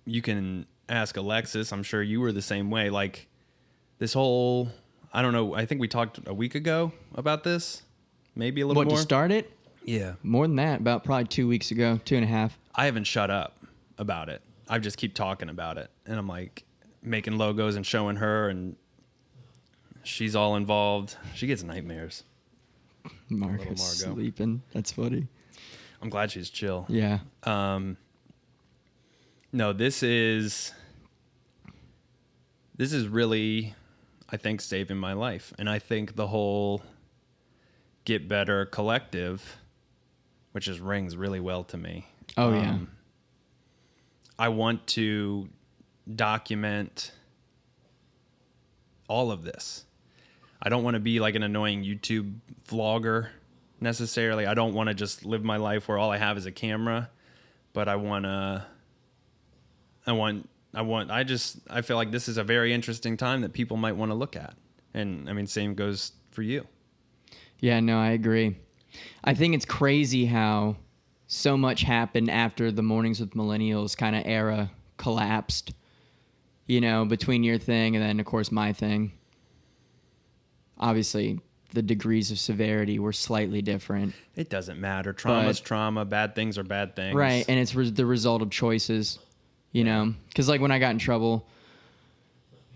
you can ask Alexis. I'm sure you were the same way. Like this whole, I don't know. I think we talked a week ago about this. Maybe a little more. What, to start it? Yeah. More than that. About probably 2 weeks ago, 2.5. I haven't shut up about it. I just keep talking about it. And I'm like making logos and showing her, and she's all involved. She gets nightmares. Marcus sleeping. That's funny. I'm glad she's chill. Yeah. No, this is really, I think, saving my life. And I think the whole Get Better collective, which just rings really well to me. Oh, yeah. I want to document all of this. I don't want to be like an annoying YouTube vlogger necessarily. I don't want to just live my life where all I have is a camera, but I feel like this is a very interesting time that people might want to look at. And I mean, same goes for you. Yeah, no, I agree. I think it's crazy how so much happened after the Mornings with Millennials kind of era collapsed, you know, between your thing and then, of course, my thing. Obviously, the degrees of severity were slightly different. It doesn't matter. Trauma's trauma. Bad things are bad things. Right, and it's the result of choices, you know? Because, like, when I got in trouble,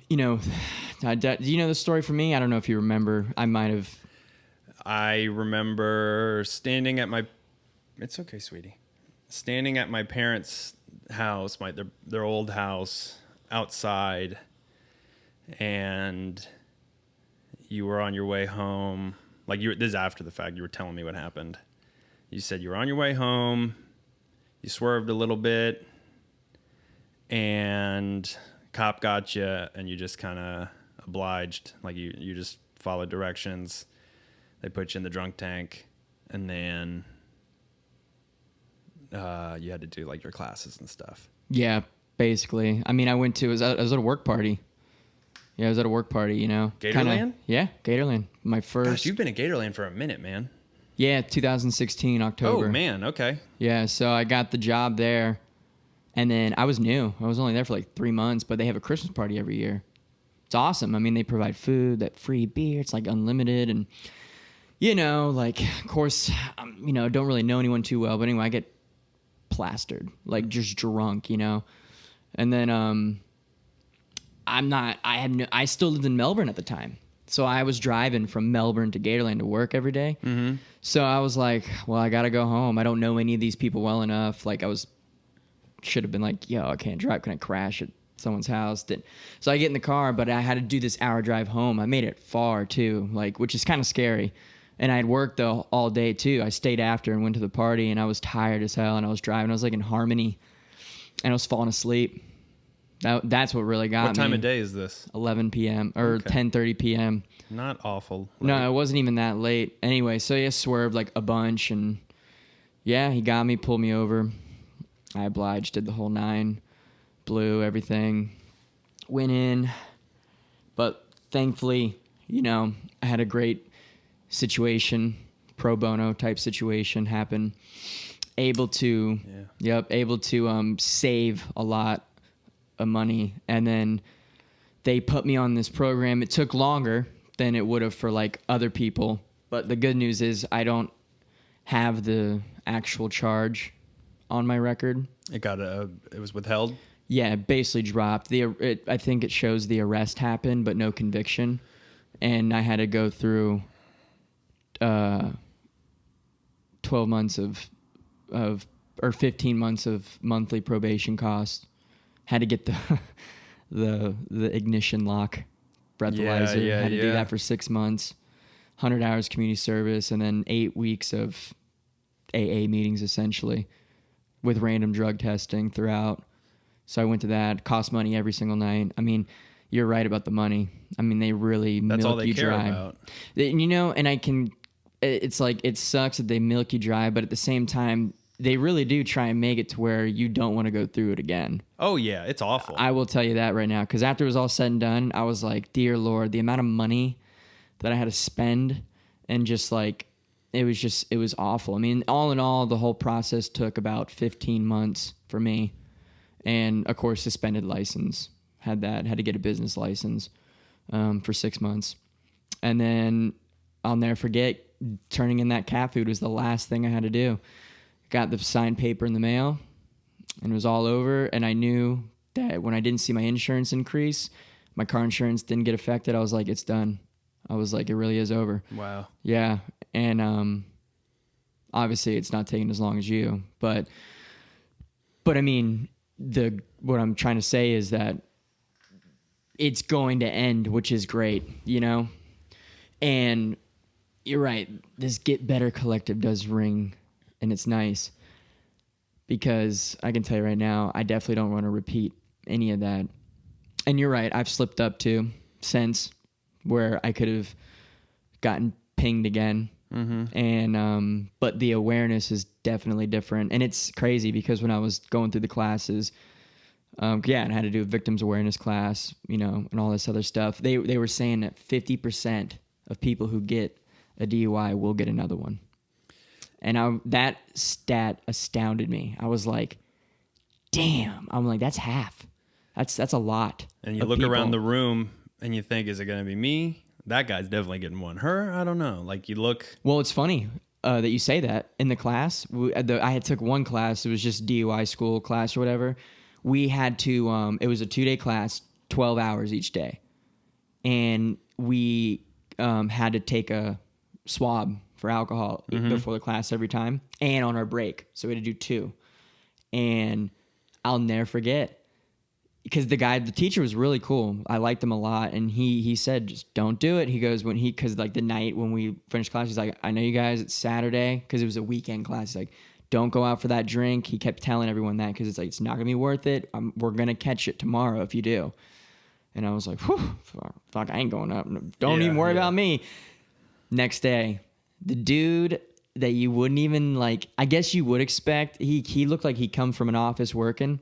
you know, do you know the story for me? I don't know if you remember. I might have. I remember standing at my... It's okay, sweetie. Standing at my parents' house, their old house, outside, and you were on your way home. Like, this is after the fact. You were telling me what happened. You said you were on your way home. You swerved a little bit, and cop got you, and you just kind of obliged. Like, you just followed directions. They put you in the drunk tank, and then you had to do like your classes and stuff. Yeah, basically. I mean, I was at a work party. Yeah, I was at a work party, you know. Gatorland? Yeah, Gatorland. My first. Gosh, you've been at Gatorland for a minute, man. Yeah, 2016, October. Oh, man, okay. Yeah, so I got the job there, and then I was new. I was only there for like 3 months, but they have a Christmas party every year. It's awesome. I mean, they provide food, that free beer. It's like unlimited, and, you know, like, of course, you know, don't really know anyone too well, but anyway, I get plastered, like just drunk, you know. And then I still lived in Melbourne at the time. So I was driving from Melbourne to Gatorland to work every day. Mm-hmm. So I was like, well, I got to go home. I don't know any of these people well enough. Like should have been like, yo, I can't drive. Can I crash at someone's house? So I get in the car, but I had to do this hour drive home. I made it far too, like, which is kind of scary. And I had worked though all day too. I stayed after and went to the party, and I was tired as hell. And I was driving. I was like in Harmony, and I was falling asleep. That's what really got me. What time of day is this? 11 p.m. or 10:30 p.m. Not awful. Late. No, it wasn't even that late. Anyway, so he swerved like a bunch, and yeah, he got me, pulled me over. I obliged, did the whole 9, blew everything, went in. But thankfully, you know, I had a great situation, pro bono type situation happen. Able to save a lot of money, and then they put me on this program. It took longer than it would have for like other people, but the good news is I don't have the actual charge on my record. It was withheld. Yeah, it basically dropped. I think it shows the arrest happened, but no conviction, and I had to go through 12 months or 15 months of monthly probation costs. Had to get the ignition lock breathalyzer. Had to do that for 6 months, 100 hours community service, and then 8 weeks of AA meetings essentially with random drug testing throughout. So I went to that. Cost money every single night. I mean, you're right about the money. I mean, they really That's milk all they you care dry. About. You know, and it's like, it sucks that they milk you dry, but at the same time, they really do try and make it to where you don't want to go through it again. Oh, yeah. It's awful. I will tell you that right now, because after it was all said and done, I was like, dear Lord, the amount of money that I had to spend and just like it was awful. I mean, all in all, the whole process took about 15 months for me. And of course, suspended license. Had to get a business license for 6 months. And then I'll never forget, turning in that cat food was the last thing I had to do. Got the signed paper in the mail, and it was all over. And I knew that when I didn't see my insurance increase, my car insurance didn't get affected, I was like, it's done. I was like, it really is over. Wow. Yeah. And obviously it's not taking as long as you, but I mean, what I'm trying to say is that it's going to end, which is great, you know? And you're right. This Get Better Collective does ring, and it's nice because I can tell you right now, I definitely don't want to repeat any of that. And you're right. I've slipped up too since, where I could have gotten pinged again. Mm-hmm. And, but the awareness is definitely different. And it's crazy because when I was going through the classes, and I had to do a victims awareness class, you know, and all this other stuff. They were saying that 50% of people who get a DUI will get another one. And that stat astounded me. I was like, damn. I'm like, that's half. That's a lot. And you look people around the room and you think, is it going to be me? That guy's definitely getting one. Her, I don't know. Like, you look. Well, it's funny that you say that. In the class, I had took one class. It was just DUI school class or whatever. We had to, it was a 2-day class, 12 hours each day. And we had to take a swab for alcohol before the class every time and on our break. So we had to do 2. And I'll never forget, because the teacher was really cool. I liked him a lot. And he said, just don't do it. He goes, because like the night when we finished class, he's like, I know you guys, it's Saturday, because it was a weekend class. He's like, don't go out for that drink. He kept telling everyone that because it's like, it's not going to be worth it. We're going to catch it tomorrow if you do. And I was like, whew, fuck, I ain't going up. Don't even worry about me. Next day, the dude that you wouldn't even like, I guess you would expect, he looked like he'd come from an office working,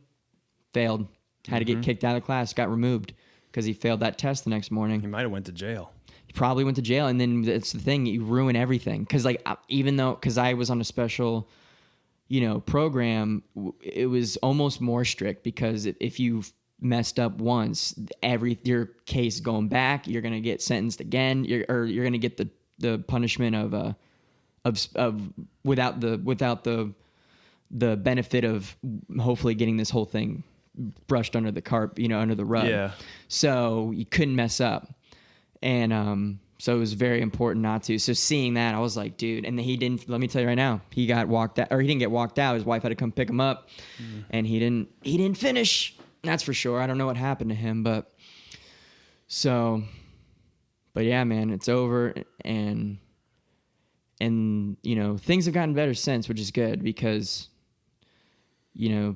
failed, had to get kicked out of class, got removed because he failed that test the next morning. He might have went to jail. He probably went to jail. And then it's the thing, you ruin everything. Because like, because I was on a special, you know, program, it was almost more strict because if you messed up once, your case going back, you're gonna get sentenced again. You're gonna get the punishment of without the benefit of hopefully getting this whole thing brushed under the rug. Yeah. So you couldn't mess up, and so it was very important not to. So seeing that, I was like, dude, and he didn't, let me tell you right now, he got walked out, or he didn't get walked out. His wife had to come pick him up, and he didn't finish. That's for sure. I don't know what happened to him, but yeah, man, it's over, and you know, things have gotten better since, which is good because, you know,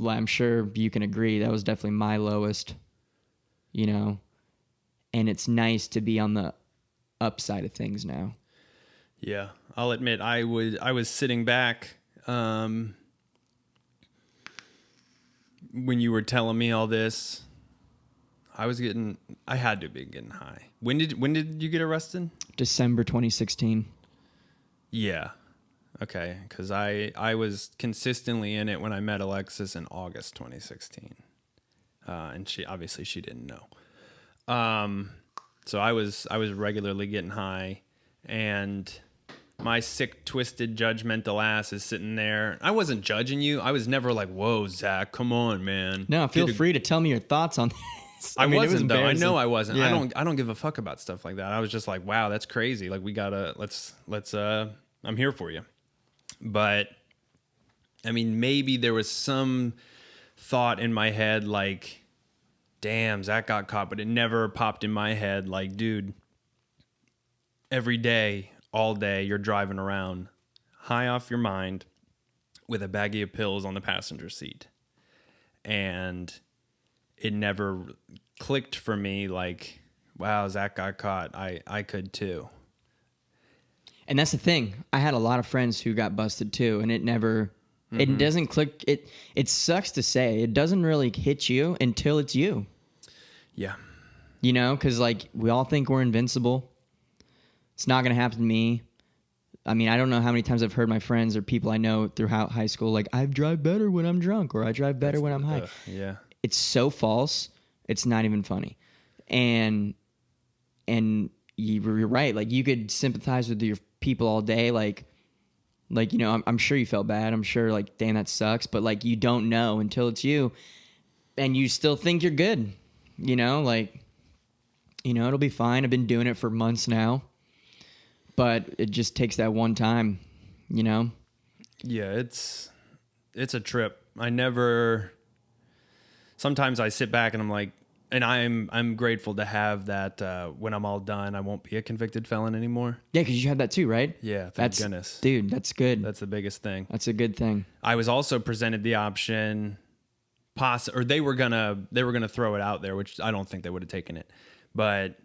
I'm sure you can agree that was definitely my lowest, you know. And it's nice to be on the upside of things now. Yeah, I'll admit I was sitting back when you were telling me all this. I had to be getting high. When did you get arrested? December 2016. Yeah. Okay, because I was consistently in it when I met Alexis in August 2016, and she didn't know. So I was regularly getting high, and my sick, twisted, judgmental ass is sitting there. I wasn't judging you. I was never like, "Whoa, Zach, come on, man." No, feel free to tell me your thoughts on this. I wasn't though. I know I wasn't. Yeah. I don't give a fuck about stuff like that. I was just like, "Wow, that's crazy." Like, we gotta let's. I'm here for you. But I mean, maybe there was some thought in my head like, damn, Zach got caught, but it never popped in my head like, dude, every day, all day, you're driving around high off your mind with a baggie of pills on the passenger seat. And it never clicked for me like, wow, Zach got caught. I could too. And that's the thing. I had a lot of friends who got busted too, and it never... It doesn't click. It sucks to say. It doesn't really hit you until it's you. Yeah. You know, because like we all think we're invincible. It's not going to happen to me. I mean, I don't know how many times I've heard my friends or people I know throughout high school, like, I drive better when I'm drunk, or I drive better when I'm high. Yeah. It's so false. It's not even funny. And you're right. Like, you could sympathize with your people all day. Like, you know, I'm sure you felt bad. I'm sure, like, damn, that sucks. But, like, you don't know until it's you. And you still think you're good. You know, like, you know, it'll be fine. I've been doing it for months now. But it just takes that one time, you know? Yeah, it's a trip. Sometimes I sit back and I'm like, and I'm grateful to have that when I'm all done, I won't be a convicted felon anymore. Yeah, because you have that too, right? Yeah, thank goodness. Dude, that's good. That's the biggest thing. That's a good thing. I was also presented the option, or they were gonna throw it out there, which I don't think they would have taken it, but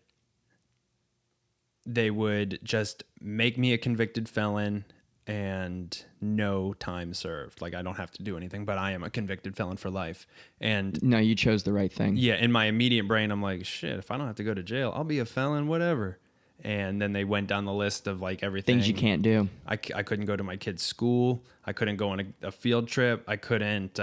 they would just make me a convicted felon and no time served. Like, I don't have to do anything, but I am a convicted felon for life. And no, you chose the right thing. Yeah, in my immediate brain, I'm like, shit, if I don't have to go to jail, I'll be a felon, whatever. And then they went down the list of like everything. Things you can't do. I couldn't go to my kid's school. I couldn't go on a field trip. I couldn't,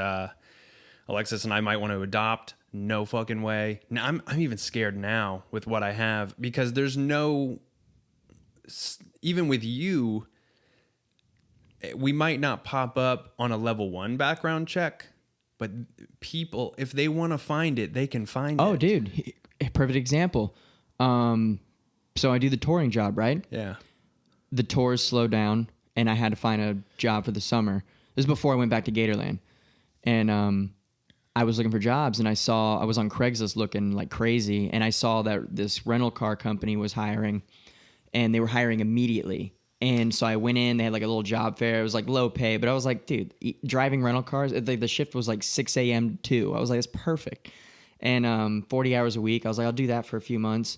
Alexis and I might want to adopt. No fucking way. Now, I'm even scared now with what I have, because there's no, even with you, we might not pop up on a level 1 background check, but people, if they want to find it, they can find it. Oh, dude, perfect example. So I do the touring job, right? Yeah. The tours slowed down, and I had to find a job for the summer. This is before I went back to Gatorland, and I was looking for jobs, and I was on Craigslist looking like crazy, and I saw that this rental car company was hiring, and they were hiring immediately. And so I went in, they had like a little job fair. It was like low pay, but I was like, dude, driving rental cars, the shift was like 6 a.m. to 2. I was like, it's perfect. And 40 hours a week. I was like, I'll do that for a few months.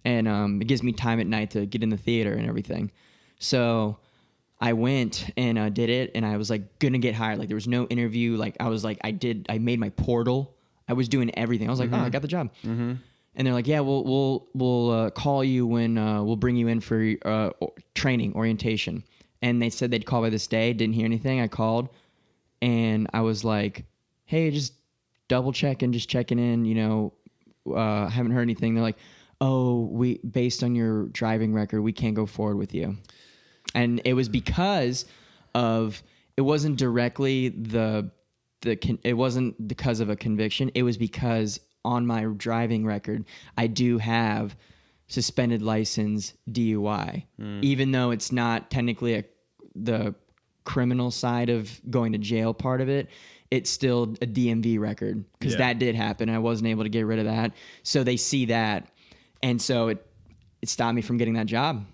And it gives me time at night to get in the theater and everything. So I went and did it, and I was like gonna get hired. Like, there was no interview. Like, I was like, I made my portal. I was doing everything. I was like, oh, I got the job. Mm-hmm. And they're like, yeah, we'll call you when we'll bring you in for training, orientation. And they said they'd call by this day. Didn't hear anything. I called, and I was like, hey, just double checking, just checking in. You know, haven't heard anything. They're like, oh, based on your driving record, we can't go forward with you. And it was because of, it wasn't directly it wasn't because of a conviction. It was because on my driving record, I do have suspended license DUI, even though it's not technically the criminal side of going to jail part of it. It's still a DMV record, because that did happen. I wasn't able to get rid of that. So they see that. And so it stopped me from getting that job.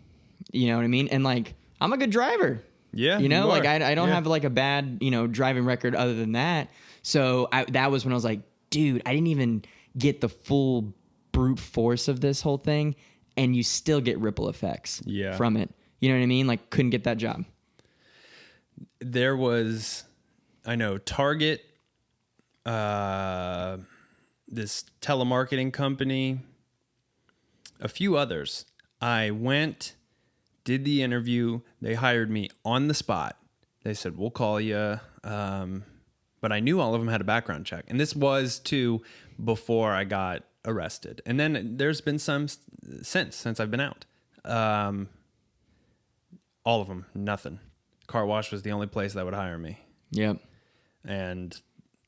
You know what I mean? And like, I'm a good driver. Yeah. You know, like I don't have like a bad, driving record other than that. So that was when I was like, dude, I didn't even get the full brute force of this whole thing, and you still get ripple effects from it. You know what I mean? Like, couldn't get that job. There was, I know, Target, this telemarketing company, a few others. I went, did the interview. They hired me on the spot. They said, we'll call you. But I knew all of them had a background check. And this was too before I got arrested. And then there's been some since I've been out. All of them, nothing. Car wash was the only place that would hire me. Yep. And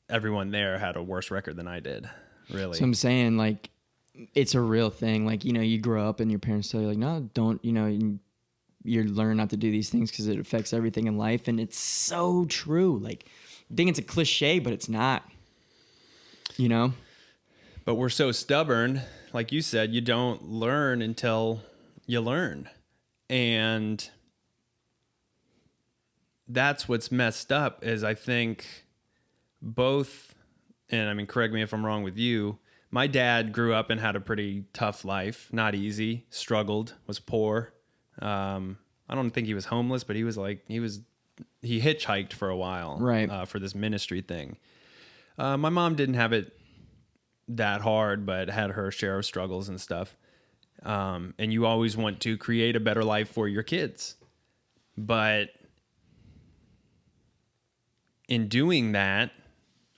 everyone there had a worse record than I did, really. So I'm saying, like, it's a real thing. Like, you grow up and your parents tell you, like, no, don't, you learn not to do these things because it affects everything in life. And it's so true. Like, I think it's a cliche, but it's not, But we're so stubborn. Like you said, you don't learn until you learn. And that's what's messed up is I think both, and I mean, correct me if I'm wrong with you, my dad grew up and had a pretty tough life. Not easy, struggled, was poor. I don't think he was homeless, but he hitchhiked for a while, right? For this ministry thing. My mom didn't have it that hard, but had her share of struggles and stuff. And you always want to create a better life for your kids. But in doing that,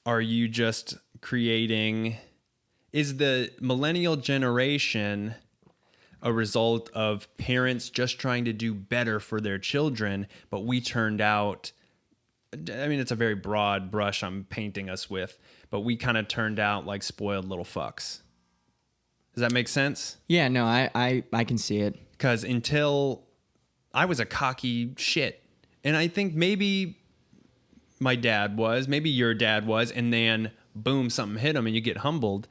are you just creating... Is the millennial generation a result of parents just trying to do better for their children, but we turned out... I mean, it's a very broad brush I'm painting us with, but we kind of turned out like spoiled little fucks. Does that make sense? Yeah, no, I can see it. Because until I was a cocky shit, and I think maybe my dad was, maybe your dad was, and then boom, something hit him and you get humbled,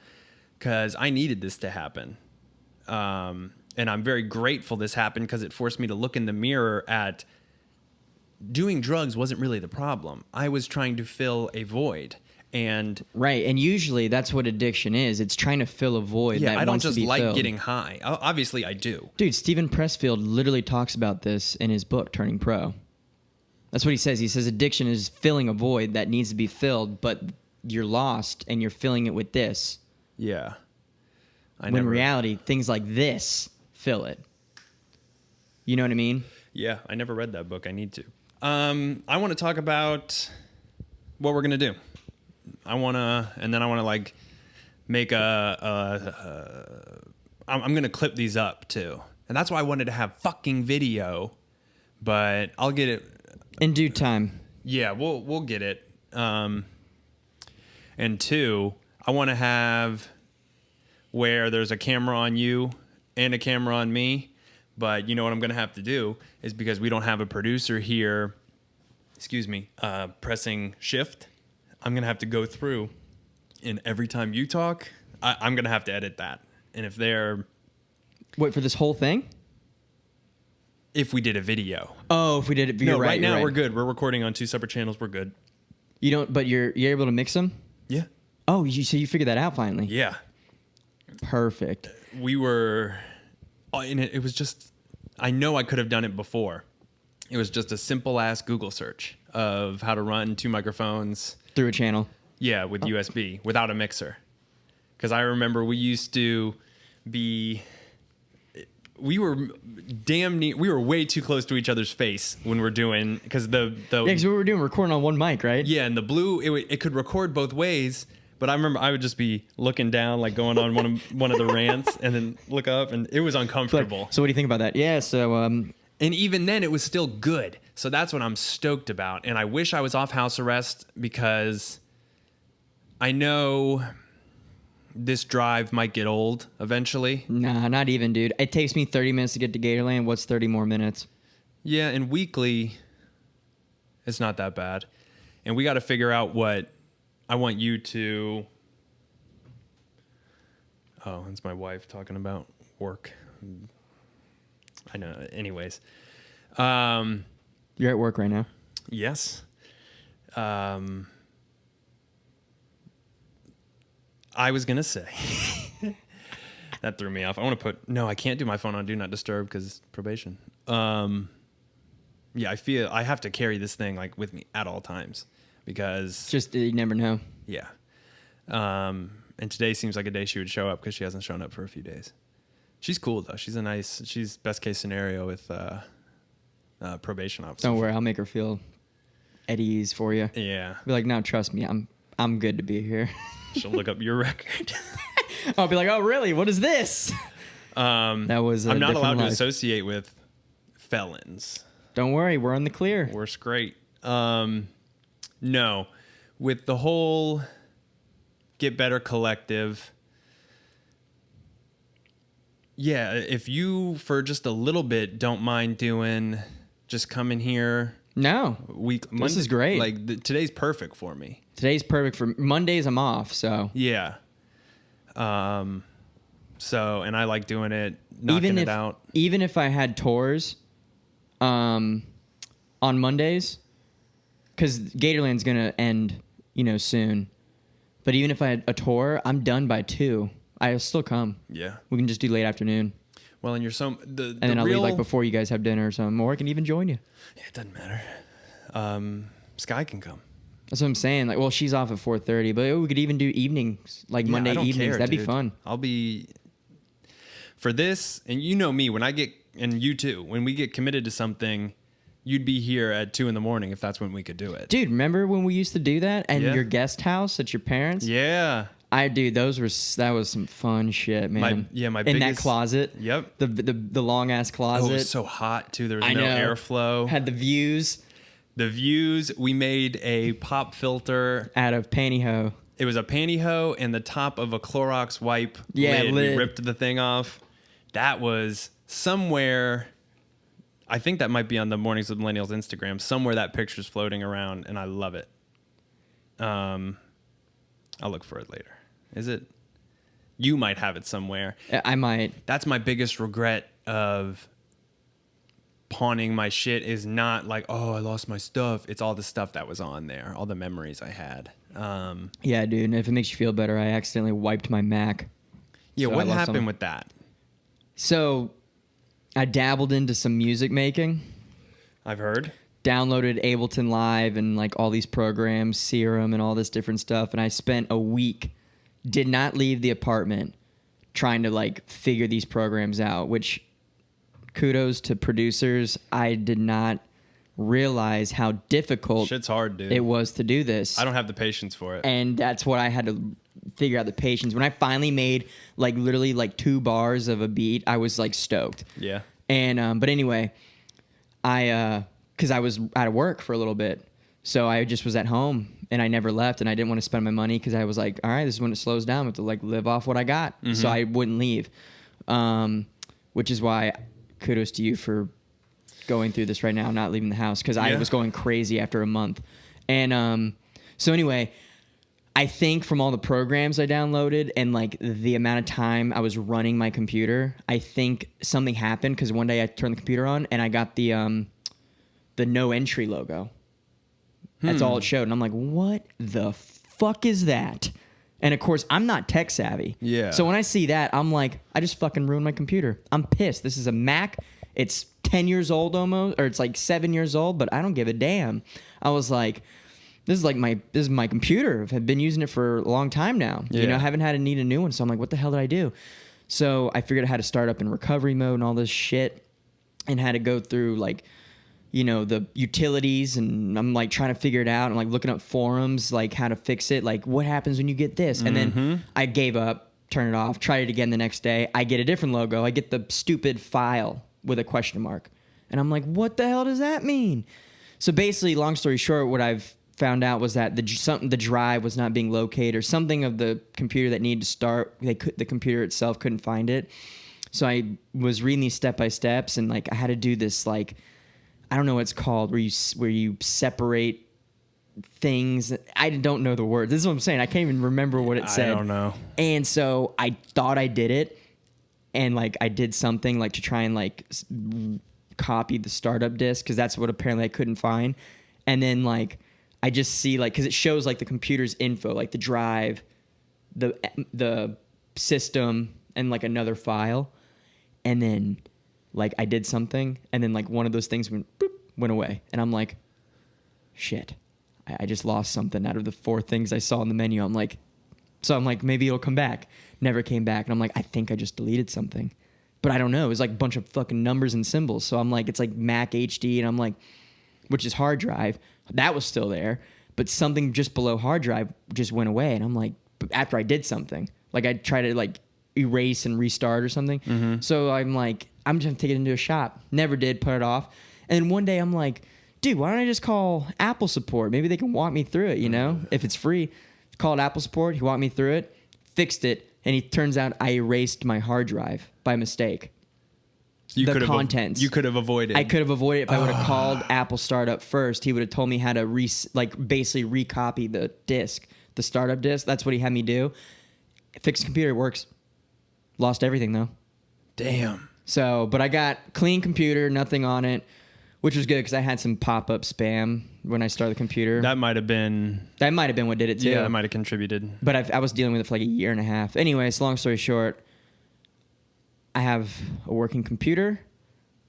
because I needed this to happen. And I'm very grateful this happened, because it forced me to look in the mirror at doing drugs wasn't really the problem. I was trying to fill a void. And right, and usually that's what addiction is. It's trying to fill a void. Yeah, that I don't wants just to be like filled. getting high. Obviously, I do. Dude, Steven Pressfield literally talks about this in his book, Turning Pro. That's what he says. He says addiction is filling a void that needs to be filled, but you're lost and you're filling it with this. Yeah. When in reality, things like this fill it. You know what I mean? Yeah, I never read that book. I need to. I want to talk about what we're going to do. I want to like make I'm going to clip these up too. And that's why I wanted to have fucking video, but I'll get it in due time. Yeah, we'll get it. And two, I want to have where there's a camera on you and a camera on me. But you know what I'm going to have to do is, because we don't have a producer here, pressing shift, I'm going to have to go through, and every time you talk, I'm going to have to edit that. And if they're... Wait, for this whole thing? If we did a video. Oh, if we did it... No, right now we're good. We're recording on 2 separate channels. We're good. You don't... But you're able to mix them? Yeah. Oh, so you figured that out finally? Yeah. Perfect. We were... And it was just... I know I could have done it before. It was just a simple ass Google search of how to run 2 microphones through a channel. Yeah, with USB, without a mixer. Because I remember we used to be... We were damn near... We were way too close to each other's face when we're doing... Because the yeah, because what we were doing, recording on one mic, right? Yeah, and the blue, it could record both ways. But I remember I would just be looking down, like going on one of the rants, and then look up, and it was uncomfortable. So what do you think about that? Yeah, so... And even then, it was still good. So that's what I'm stoked about. And I wish I was off house arrest, because I know this drive might get old eventually. Nah, not even, dude. It takes me 30 minutes to get to Gatorland. What's 30 more minutes? Yeah, and weekly, it's not that bad. And we got to figure out what... I want you to... Oh, it's my wife talking about work. I know. Anyways. You're at work right now? Yes. I was going to say... That threw me off. I want to put... No, I can't do my phone on Do Not Disturb because it's probation. Yeah, I feel I have to carry this thing like with me at all times. Because... Just, you never know. Yeah. And today seems like a day she would show up, because she hasn't shown up for a few days. She's cool, though. She's best case scenario with probation officer. Don't worry, I'll make her feel at ease for you. Yeah. Be like, no, trust me, I'm good to be here. She'll look up your record. I'll be like, oh, really? What is this? That was I'm not allowed to associate with felons. Don't worry, we're on the clear. Works great. No, with the whole Get Better Collective, yeah, if you, for just a little bit, don't mind doing, just come in here. No. Monday, this is great. Like, today's perfect for me. Today's perfect for Mondays, I'm off, so. Yeah. So, and I like doing it, knocking it out. Even if I had tours on Mondays... Because Gatorland's going to end, soon. But even if I had a tour, I'm done by 2. I'll still come. Yeah. We can just do late afternoon. Well, and you're and then I'll leave like before you guys have dinner or something. Or I can even join you. Yeah, it doesn't matter. Sky can come. That's what I'm saying. Like, well, she's off at 4:30, but we could even do evenings, like Monday evenings. That'd be fun. I'll be... For this, and you know me, when I get... And you too. When we get committed to something... you'd be here at 2 a.m. if that's when we could do it. Dude, remember when we used to do that at your guest house at your parents'? Yeah. That was some fun shit, man. My in biggest, that closet. Yep. The long ass closet. Oh, it was so hot too. There was no airflow. Had the views. We made a pop filter out of pantyhose. It was a pantyhose and the top of a Clorox wipe lid. We ripped the thing off. That was somewhere. I think that might be on the Mornings with Millennials Instagram. Somewhere that picture's floating around, and I love it. I'll look for it later. Is it? You might have it somewhere. I might. That's my biggest regret of pawning my shit is not like, oh, I lost my stuff. It's all the stuff that was on there, all the memories I had. Yeah, dude. And if it makes you feel better, I accidentally wiped my Mac. Yeah, so what happened with that? So I dabbled into some music making. I've heard. Downloaded Ableton Live and like all these programs, Serum and all this different stuff. And I spent a week, did not leave the apartment, trying to like figure these programs out, which kudos to producers. I did not realize how difficult shit's hard, dude. It was to do this. I don't have the patience for it. And that's what I had to figure out, the patience. When I finally made like literally like 2 bars of a beat, I was like stoked. Yeah. And but anyway, because I was out of work for a little bit, so I just was at home and I never left, and I didn't want to spend my money because I was like, all right, this is when it slows down. I have to like live off what I got, so I wouldn't leave. Which is why kudos to you for going through this right now, not leaving the house, because I was going crazy after a month. And so anyway, I think from all the programs I downloaded and like the amount of time I was running my computer, I think something happened because one day I turned the computer on and I got the no entry logo. That's all it showed. And I'm like, what the fuck is that? And of course, I'm not tech savvy. Yeah. So when I see that, I'm like, I just fucking ruined my computer. I'm pissed. This is a Mac. It's 10 years old almost, or it's like 7 years old, but I don't give a damn. I was like, this is my computer. I've been using it for a long time now. Yeah. You know, I haven't had to need a new one. So I'm like, what the hell did I do? So I figured out how to start up in recovery mode and all this shit, and had to go through like, you know, the utilities, and I'm like trying to figure it out. I'm like looking up forums, like how to fix it. Like what happens when you get this? And then I gave up, turn it off, tried it again the next day. I get a different logo. I get the stupid file with a question mark. And I'm like, what the hell does that mean? So basically, long story short, what I've found out was that the drive was not being located, or something of the computer that needed to start. The computer itself couldn't find it. So I was reading these step by steps, and like I had to do this, like, I don't know what it's called, where you separate things. I don't know the word. This is what I'm saying. I can't even remember what it said. I don't know. And so I thought I did it, and like I did something like to try and like copy the startup disk, because that's what apparently I couldn't find. And then like I just see like, because it shows like the computer's info, like the drive, the system, and like another file. And then like I did something, and then like one of those things went away, and I'm like, shit, I just lost something out of the 4 things I saw in the menu. I'm like, maybe it'll come back. Never came back. And I'm like, I think I just deleted something, but I don't know. It was like a bunch of fucking numbers and symbols. So I'm like, it's like Mac HD, and I'm like, which is hard drive. That was still there, but something just below hard drive just went away. And I'm like, after I did something, like I tried to like erase and restart or something. So I'm like, I'm just gonna take it into a shop. Never did, put it off. And one day I'm like, dude, why don't I just call Apple support? Maybe they can walk me through it, you know, if it's free. Called Apple support. He walked me through it, fixed it. And it turns out I erased my hard drive by mistake. You could have avoided. I could have avoided it if I would have called Apple Startup first. He would have told me how to basically recopy the disk, the startup disk. That's what he had me do. Fixed the computer, it works. Lost everything though. Damn. So, but I got clean computer, nothing on it, which was good because I had some pop-up spam when I started the computer. That might have been what did it too. Yeah, that might have contributed. But I was dealing with it for like a year and a half. Anyways, long story short, I have a working computer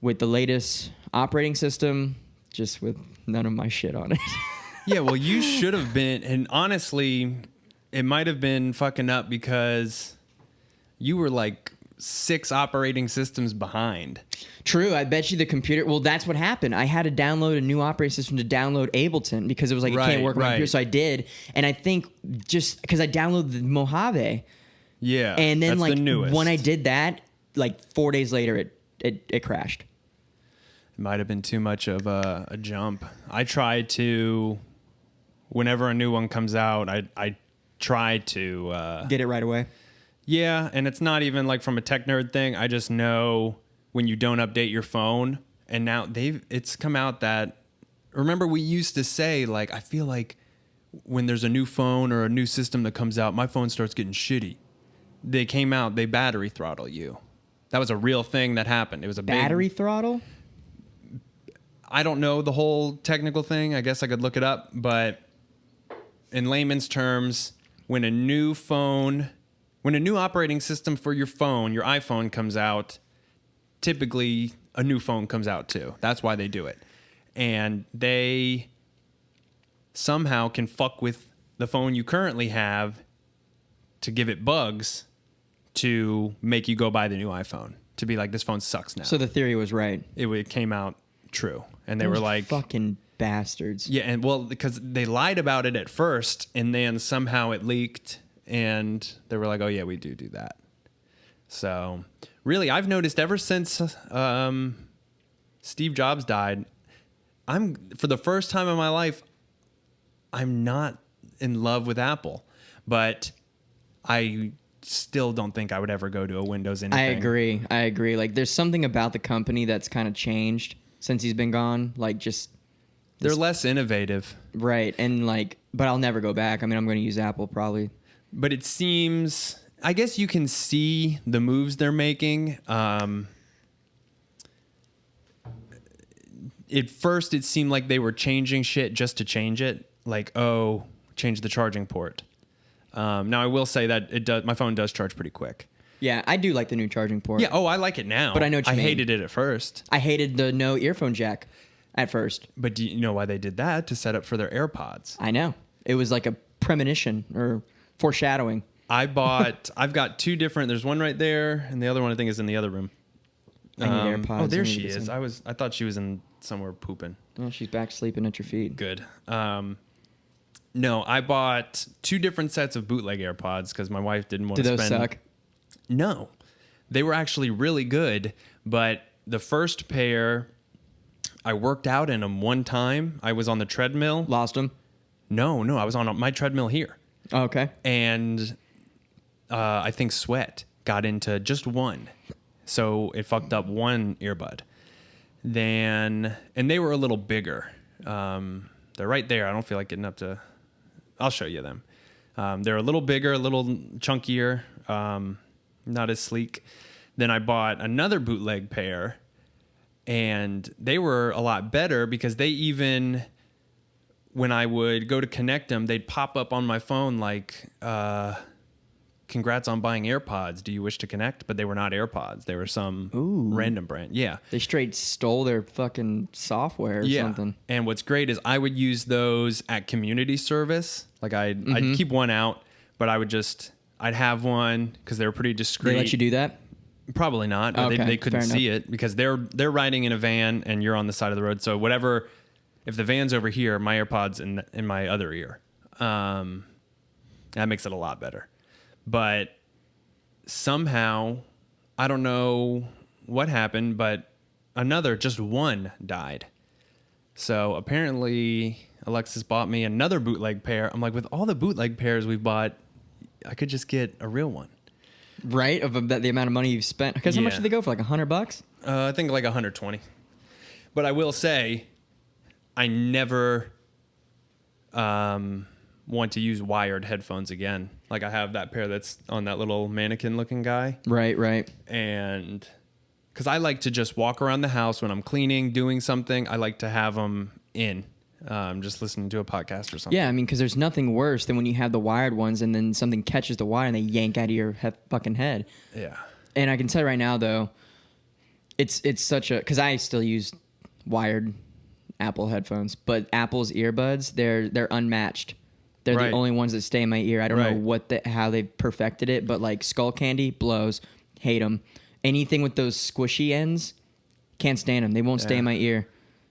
with the latest operating system, just with none of my shit on it. Yeah, well, you should have been, and honestly, it might have been fucking up because you were like 6 operating systems behind. True. I bet you the computer. Well, that's what happened. I had to download a new operating system to download Ableton because it was like, it can't work on my computer. So I did. And I think just because I downloaded the Mojave. Yeah. And then that's like the newest. when I did that, like 4 days later, it crashed. It might have been too much of a jump. I try to, whenever a new one comes out, I try to get it right away. Yeah, and it's not even like from a tech nerd thing. I just know when you don't update your phone, and now it's come out that, remember we used to say, like, I feel like when there's a new phone or a new system that comes out, my phone starts getting shitty. They came out, they battery throttle you. That was a real thing that happened. It was a battery throttle? I don't know the whole technical thing. I guess I could look it up, but in layman's terms, when a new operating system for your phone, your iPhone comes out, typically a new phone comes out too. That's why they do it. And they somehow can fuck with the phone you currently have to give it bugs to make you go buy the new iPhone. To be like, this phone sucks now. So the theory was right. It came out true. And they were like, fucking bastards. Yeah, and well, because they lied about it at first, and then somehow it leaked, and they were like, oh yeah, we do that. So really, I've noticed ever since Steve Jobs died, for the first time in my life, I'm not in love with Apple, but I still don't think I would ever go to a Windows anything. I agree. Like, there's something about the company that's kind of changed since he's been gone. Like, just they're less innovative, right? And like, but I'll never go back. I mean, I'm going to use Apple probably. But it seems, I guess you can see the moves they're making. At first, it seemed like they were changing shit just to change it. Like, oh, change the charging port. Now, I will say that my phone does charge pretty quick. Yeah, I do like the new charging port. Yeah, I like it now. But I know what you mean. I hated it at first. I hated the no earphone jack at first. But do you know why they did that? To set up for their AirPods. I know. It was like a premonition or foreshadowing. I've got 2 different, there's one right there, and the other one I think is in the other room. I need AirPods. Oh, there she is. I thought she was in somewhere pooping. Well, she's back sleeping at your feet. Good. No, I bought 2 different sets of bootleg AirPods because my wife didn't want to spend. Did those suck? No. They were actually really good, but the first pair, I worked out in them one time. I was on the treadmill. Lost them? No, I was on my treadmill here. Oh, okay. And I think sweat got into just one. So it fucked up one earbud. And they were a little bigger. They're right there. I don't feel like getting up to... I'll show you them. They're a little bigger, a little chunkier, not as sleek. Then I bought another bootleg pair, and they were a lot better because they even... When I would go to connect them, they'd pop up on my phone like, congrats on buying AirPods. Do you wish to connect? But they were not AirPods. They were some random brand. Yeah. They straight stole their fucking software or something. And what's great is I would use those at community service. Like I'd keep one out, but I'd have one because they were pretty discreet. They let you do that? Probably not. Okay, they couldn't see it because they're riding in a van and you're on the side of the road. So whatever... If the van's over here, my AirPod's in my other ear. That makes it a lot better. But somehow, I don't know what happened, but just one died. So apparently, Alexis bought me another bootleg pair. I'm like, with all the bootleg pairs we've bought, I could just get a real one. Right? Of the amount of money you've spent. Because how much did they go for? Like $100? I think like 120. But I will say... I never want to use wired headphones again. Like I have that pair that's on that little mannequin looking guy. Right. And because I like to just walk around the house when I'm cleaning, doing something, I like to have them in, just listening to a podcast or something. Yeah, I mean, because there's nothing worse than when you have the wired ones and then something catches the wire and they yank out of your fucking head. Yeah. And I can tell you right now, though, it's such a... Because I still use wired Apple headphones, but Apple's earbuds, they're unmatched. They're the only ones that stay in my ear. I don't know how they've perfected it, but like Skull Candy blows, Hate them. Anything with those squishy ends, can't stand them. They won't stay in my ear.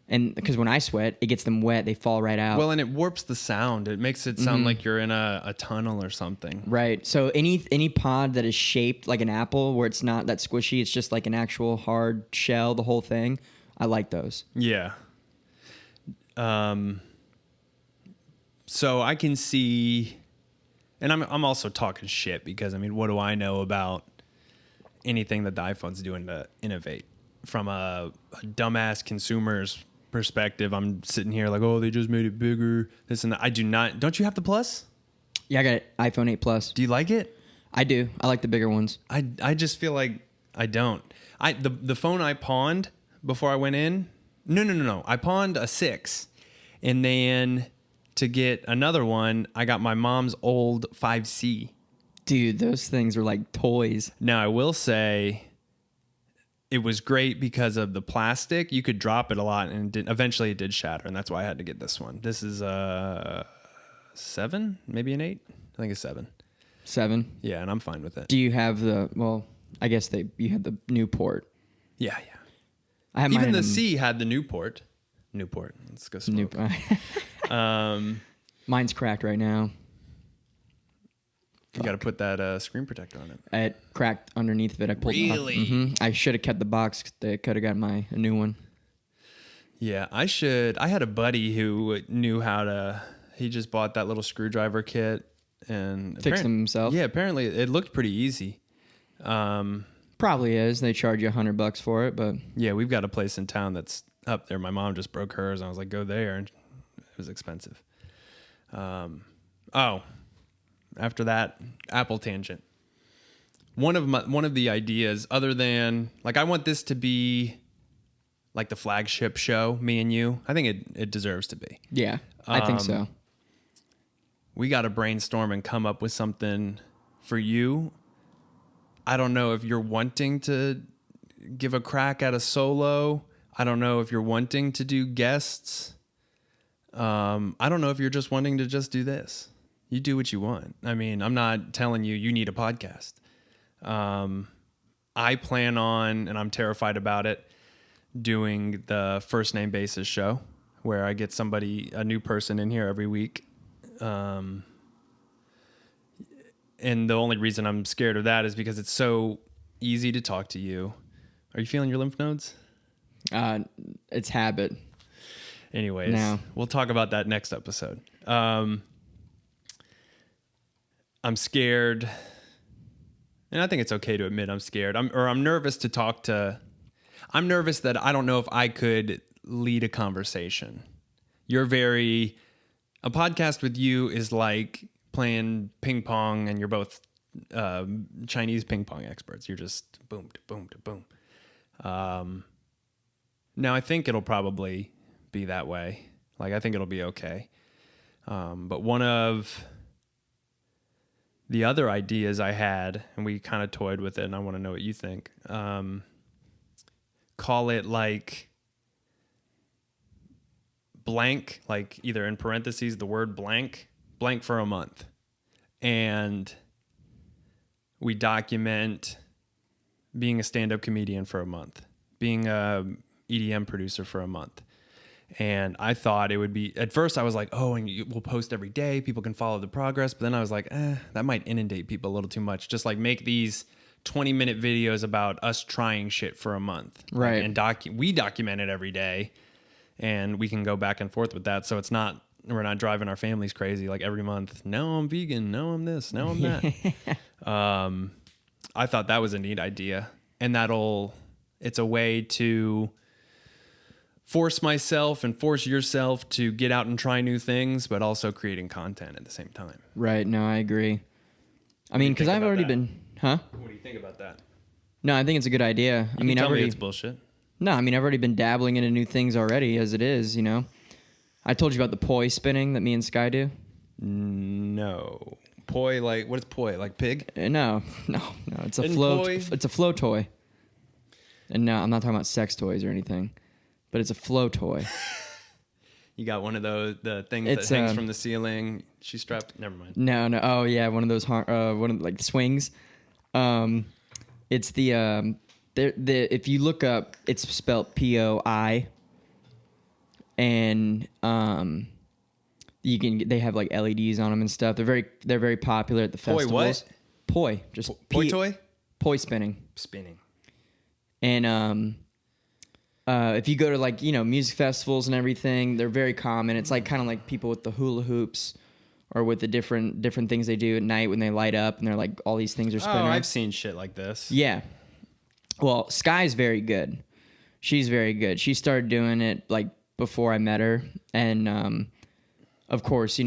And because when I sweat, it gets them wet. They fall right out. Well, and it warps the sound. It makes it sound like you're in a tunnel or something. Right. So any pod that is shaped like an apple, where it's not that squishy, it's just like an actual hard shell, the whole thing. I like those. Yeah. So I can see, and I'm also talking shit because, I mean, what do I know about anything that the iPhone's doing to innovate? From a dumbass consumer's perspective, I'm sitting here like, oh, they just made it bigger, this and that. I do not. Don't you have the Plus? Yeah, I got it. iPhone 8 Plus. Do you like it? I do. I like the bigger ones. I just feel like I don't. The phone I pawned before I went in. No. I pawned a 6, and then to get another one, I got my mom's old 5C. Dude, those things are like toys. Now I will say, it was great because of the plastic. You could drop it a lot, and eventually it did shatter, and that's why I had to get this one. This is a 7, maybe an 8. I think it's 7. 7. Yeah, and I'm fine with it. Do you have the? Well, I guess you had the new port. Yeah. I have even the C had the Newport. Let's go smoke. Mine's cracked right now. You got to put that screen protector on it. It cracked underneath of it. I pulled it off. Really? I should have kept the box. They could have got a new one. Yeah, I should. I had a buddy who knew how to. He just bought that little screwdriver kit and fixed them himself. Yeah, apparently it looked pretty easy. Probably is. They charge you $100 for it, but yeah, we've got a place in town that's up there. My mom just broke hers, and I was like, go there, and it was expensive. After that, Apple tangent. One of the ideas, other than like, I want this to be like the flagship show, me and you. I think it deserves to be. Yeah, I think so. We got to brainstorm and come up with something for you. I don't know if you're wanting to give a crack at a solo. I don't know if you're wanting to do guests. I don't know if you're just wanting to just do this. You do what you want. I mean, I'm not telling you need a podcast. I plan on, and I'm terrified about it, doing the first name basis show where I get a new person in here every week. And the only reason I'm scared of that is because it's so easy to talk to you. Are you feeling your lymph nodes? It's habit. Anyways, no. We'll talk about that next episode. I'm scared, and I think it's okay to admit I'm scared. I'm nervous to talk to. I'm nervous that I don't know if I could lead a conversation. A podcast with you is like playing ping pong, and you're both Chinese ping pong experts. You're just boom to boom to boom. Now I think it'll probably be that way. Like, I think it'll be okay. But one of the other ideas I had, and we kind of toyed with it, and I want to know what you think. Call it like blank, like either in parentheses, the word blank for a month. And we document being a stand-up comedian for a month, being a EDM producer for a month. And I thought it would be, at first I was like, oh, and we'll post every day. People can follow the progress. But then I was like, that might inundate people a little too much. Just like make these 20-minute videos about us trying shit for a month. Right. And we document it every day, and we can go back and forth with that. So we're not driving our families crazy like every month. No, I'm vegan. No, I'm this. No, I'm that. I thought that was a neat idea. And it's a way to force myself and force yourself to get out and try new things, but also creating content at the same time. Right. No, I agree. I mean, because I've already been, huh? What do you think about that? No, I think it's a good idea. I mean, tell me it's bullshit. No, I mean, I've already been dabbling into new things already as it is, you know. I told you about the poi spinning that me and Sky do. No. Poi, like, what is poi? Like pig? No. It's a flow toy. And no, I'm not talking about sex toys or anything. But it's a flow toy. You got one of those, the things that hangs from the ceiling. She's strapped. Never mind. No. Oh yeah, one of those like swings. It's the if you look up, it's spelled POI, and they have like LEDs on them and stuff. They're very popular at the festivals. What? Poi, just Poi toy? Poi spinning. Spinning. And if you go to like, music festivals and everything, they're very common. It's like kind of like people with the hula hoops or with the different things they do at night when they light up and they're like all these things are spinning. Oh, I've seen shit like this. Yeah. Well, Sky's very good. She's very good. She started doing it like before I met her. And of course,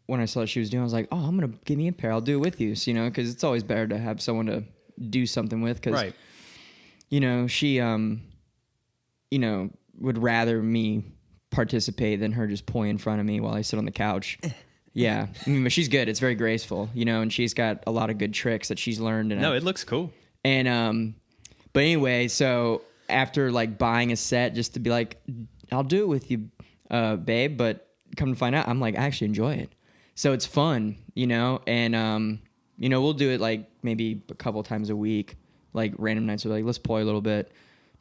when I saw what she was doing, I was like, oh, I'm going to give me a pair. I'll do it with you. So, because it's always better to have someone to do something with. Cause, right. She, would rather me participate than her just poi in front of me while I sit on the couch. Yeah. But she's good. It's very graceful, and she's got a lot of good tricks that she's learned. And it looks cool. And, but anyway, so after like buying a set just to be like, I'll do it with you, babe. But come to find out, I'm like, I actually enjoy it. So it's fun, and, we'll do it like maybe a couple times a week, like random nights. We're like, let's poi a little bit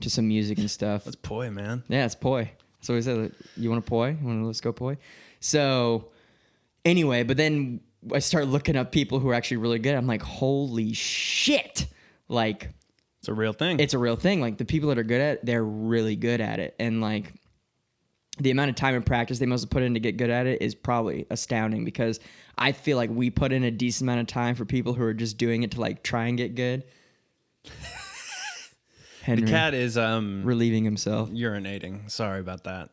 to some music and stuff. Let's poi, man. Yeah, it's poi. So we said, you want to poi? Let's go poi? So anyway, but then I start looking up people who are actually really good. I'm like, holy shit. Like, it's a real thing. It's a real thing. Like the people that are good at it, they're really good at it. And like the amount of time and practice they must have put in to get good at it is probably astounding, because I feel like we put in a decent amount of time for people who are just doing it to like try and get good. Henry, the cat is relieving himself. Urinating. Sorry about that.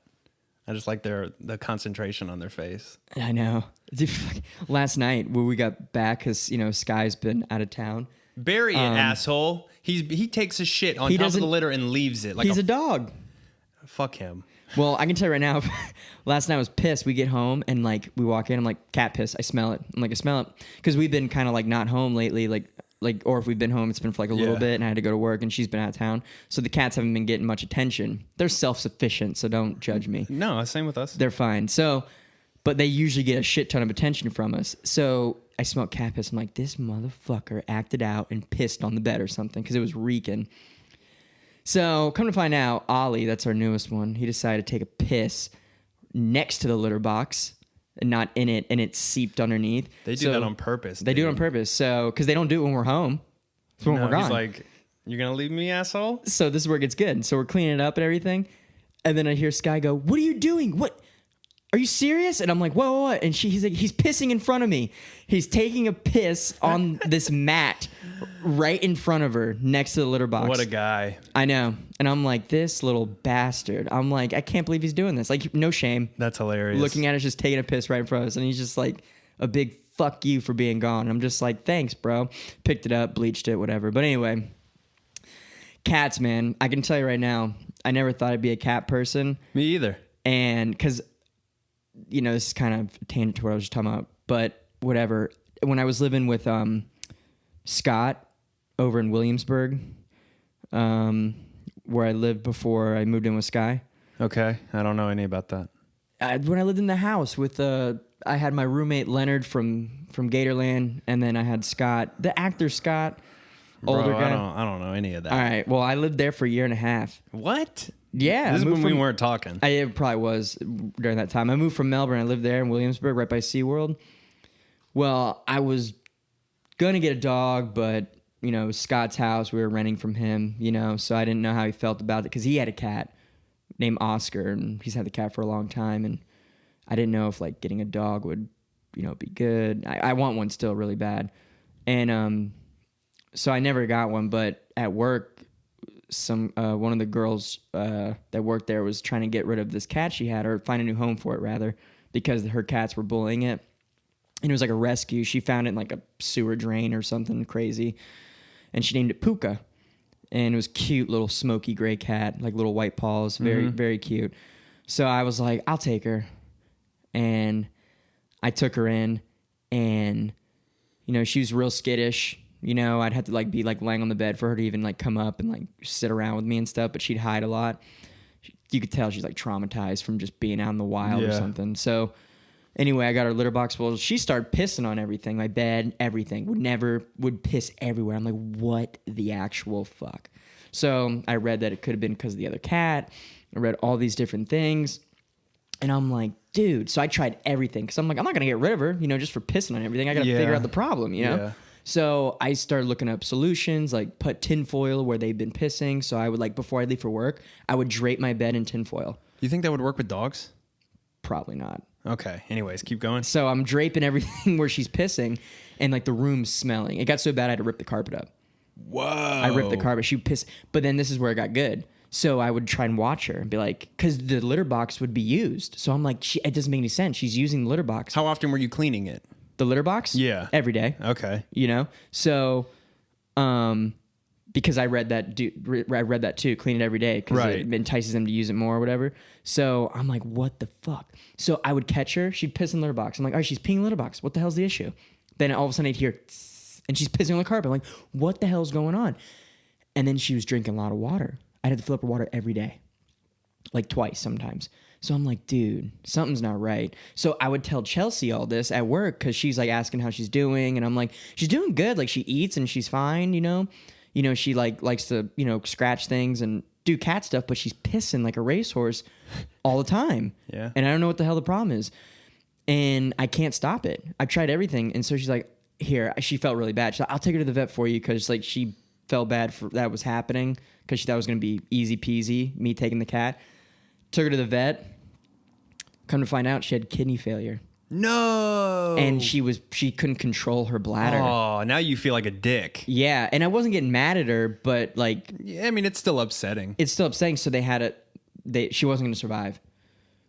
I just like the concentration on their face. I know. Dude, last night when we got back, because Sky's been out of town. Bury it, asshole. He takes a shit on top of the litter and leaves it. Like he's a dog. Fuck him. Well, I can tell you right now, last night I was pissed. We get home and like we walk in, I'm like, cat piss. I smell it. I'm like, I smell it. Because we've been kind of like not home lately, like, or if we've been home, it's been for like a little bit and I had to go to work and she's been out of town. So the cats haven't been getting much attention. They're self-sufficient, so don't judge me. No, same with us. They're fine. So, but they usually get a shit ton of attention from us. So I smell cat piss. I'm like, this motherfucker acted out and pissed on the bed or something because it was reeking. So come to find out, Ollie, that's our newest one, he decided to take a piss next to the litter box and not in it, and it seeped underneath. They do that on purpose. They do it on purpose. So, because they don't do it when we're home. It's when we're gone. He's like, you're going to leave me, asshole? So this is where it gets good. So we're cleaning it up and everything. And then I hear Sky go, what are you doing? What? Are you serious? And I'm like, what? And he's like, he's pissing in front of me. He's taking a piss on this mat right in front of her next to the litter box. What a guy. I know. And I'm like, this little bastard. I'm like, I can't believe he's doing this. Like, no shame. That's hilarious. Looking at us, just taking a piss right in front of us. And he's just like, a big fuck you for being gone. And I'm just like, thanks, bro. Picked it up, bleached it, whatever. But anyway, cats, man. I can tell you right now, I never thought I'd be a cat person. Me either. And because, this is kind of a tangent to what I was just talking about, but whatever. When I was living with Scott over in Williamsburg, where I lived before I moved in with Sky. Okay. I don't know any about that. When I lived in the house with, I had my roommate Leonard from Gatorland, and then I had Scott, the actor Scott, older guy. I don't know any of that. All right. Well, I lived there for a year and a half. What? Yeah. This is when we weren't talking. It probably was during that time. I moved from Melbourne. I lived there in Williamsburg, right by SeaWorld. Well, I was going to get a dog, but, it was Scott's house. We were renting from him, so I didn't know how he felt about it because he had a cat named Oscar, and he's had the cat for a long time, and I didn't know if, like, getting a dog would, be good. I want one still really bad. And so I never got one, but at work, one of the girls that worked there was trying to get rid of this cat she had, or find a new home for it rather, because her cats were bullying it. And it was like a rescue. She found it in like a sewer drain or something crazy, and she named it Puka. And it was cute little smoky gray cat, like little white paws, very very cute. So I was like, I'll take her, and I took her in, and she was real skittish. I'd have to like be like laying on the bed for her to even like come up and like sit around with me and stuff, but she'd hide a lot. You could tell she's like traumatized from just being out in the wild or something. So Anyway, I got her litter box. Well, she started pissing on everything, my bed, everything. Would piss everywhere. I'm like, what the actual fuck? So I read that it could have been because of the other cat. I read all these different things. And I'm like, dude. So I tried everything because I'm like, I'm not going to get rid of her, just for pissing on everything. I got to figure out the problem, Yeah. So I started looking up solutions, like put tinfoil where they've been pissing. So I would, like, before I leave for work, I would drape my bed in tinfoil. You think that would work with dogs? Probably not. Okay. Anyways, keep going. So I'm draping everything where she's pissing, and like the room's smelling. It got so bad I had to rip the carpet up. Whoa. I ripped the carpet. She pissed. But then this is where it got good. So I would try and watch her and be like, because the litter box would be used. So I'm like, it doesn't make any sense. She's using the litter box. How often were you cleaning it? The litter box? Yeah. Every day. Okay. So, because I read that too, clean it every day because it entices them to use it more or whatever. So I'm like, what the fuck? So I would catch her. She'd piss in the litter box. I'm like, all right, she's peeing in the litter box. What the hell's the issue? Then all of a sudden I'd hear, tss, and she's pissing on the carpet. I'm like, what the hell's going on? And then she was drinking a lot of water. I'd have to fill up her water every day, like twice sometimes. So I'm like, dude, something's not right. So I would tell Chelsea all this at work because she's like asking how she's doing. And I'm like, she's doing good. Like she eats and she's fine, she like likes to, scratch things and do cat stuff, but she's pissing like a racehorse all the time. Yeah. And I don't know what the hell the problem is. And I can't stop it. I've tried everything. And so she's like, here, she felt really bad. She's like, I'll take her to the vet for you. Cause like she felt bad for that was happening because she thought it was going to be easy peasy, me taking the cat. Took her to the vet. Come to find out she had kidney failure. No. And she couldn't control her bladder. Oh, now you feel like a dick. Yeah, and I wasn't getting mad at her, but like, yeah, I mean, it's still upsetting. It's still upsetting. So she wasn't going to survive.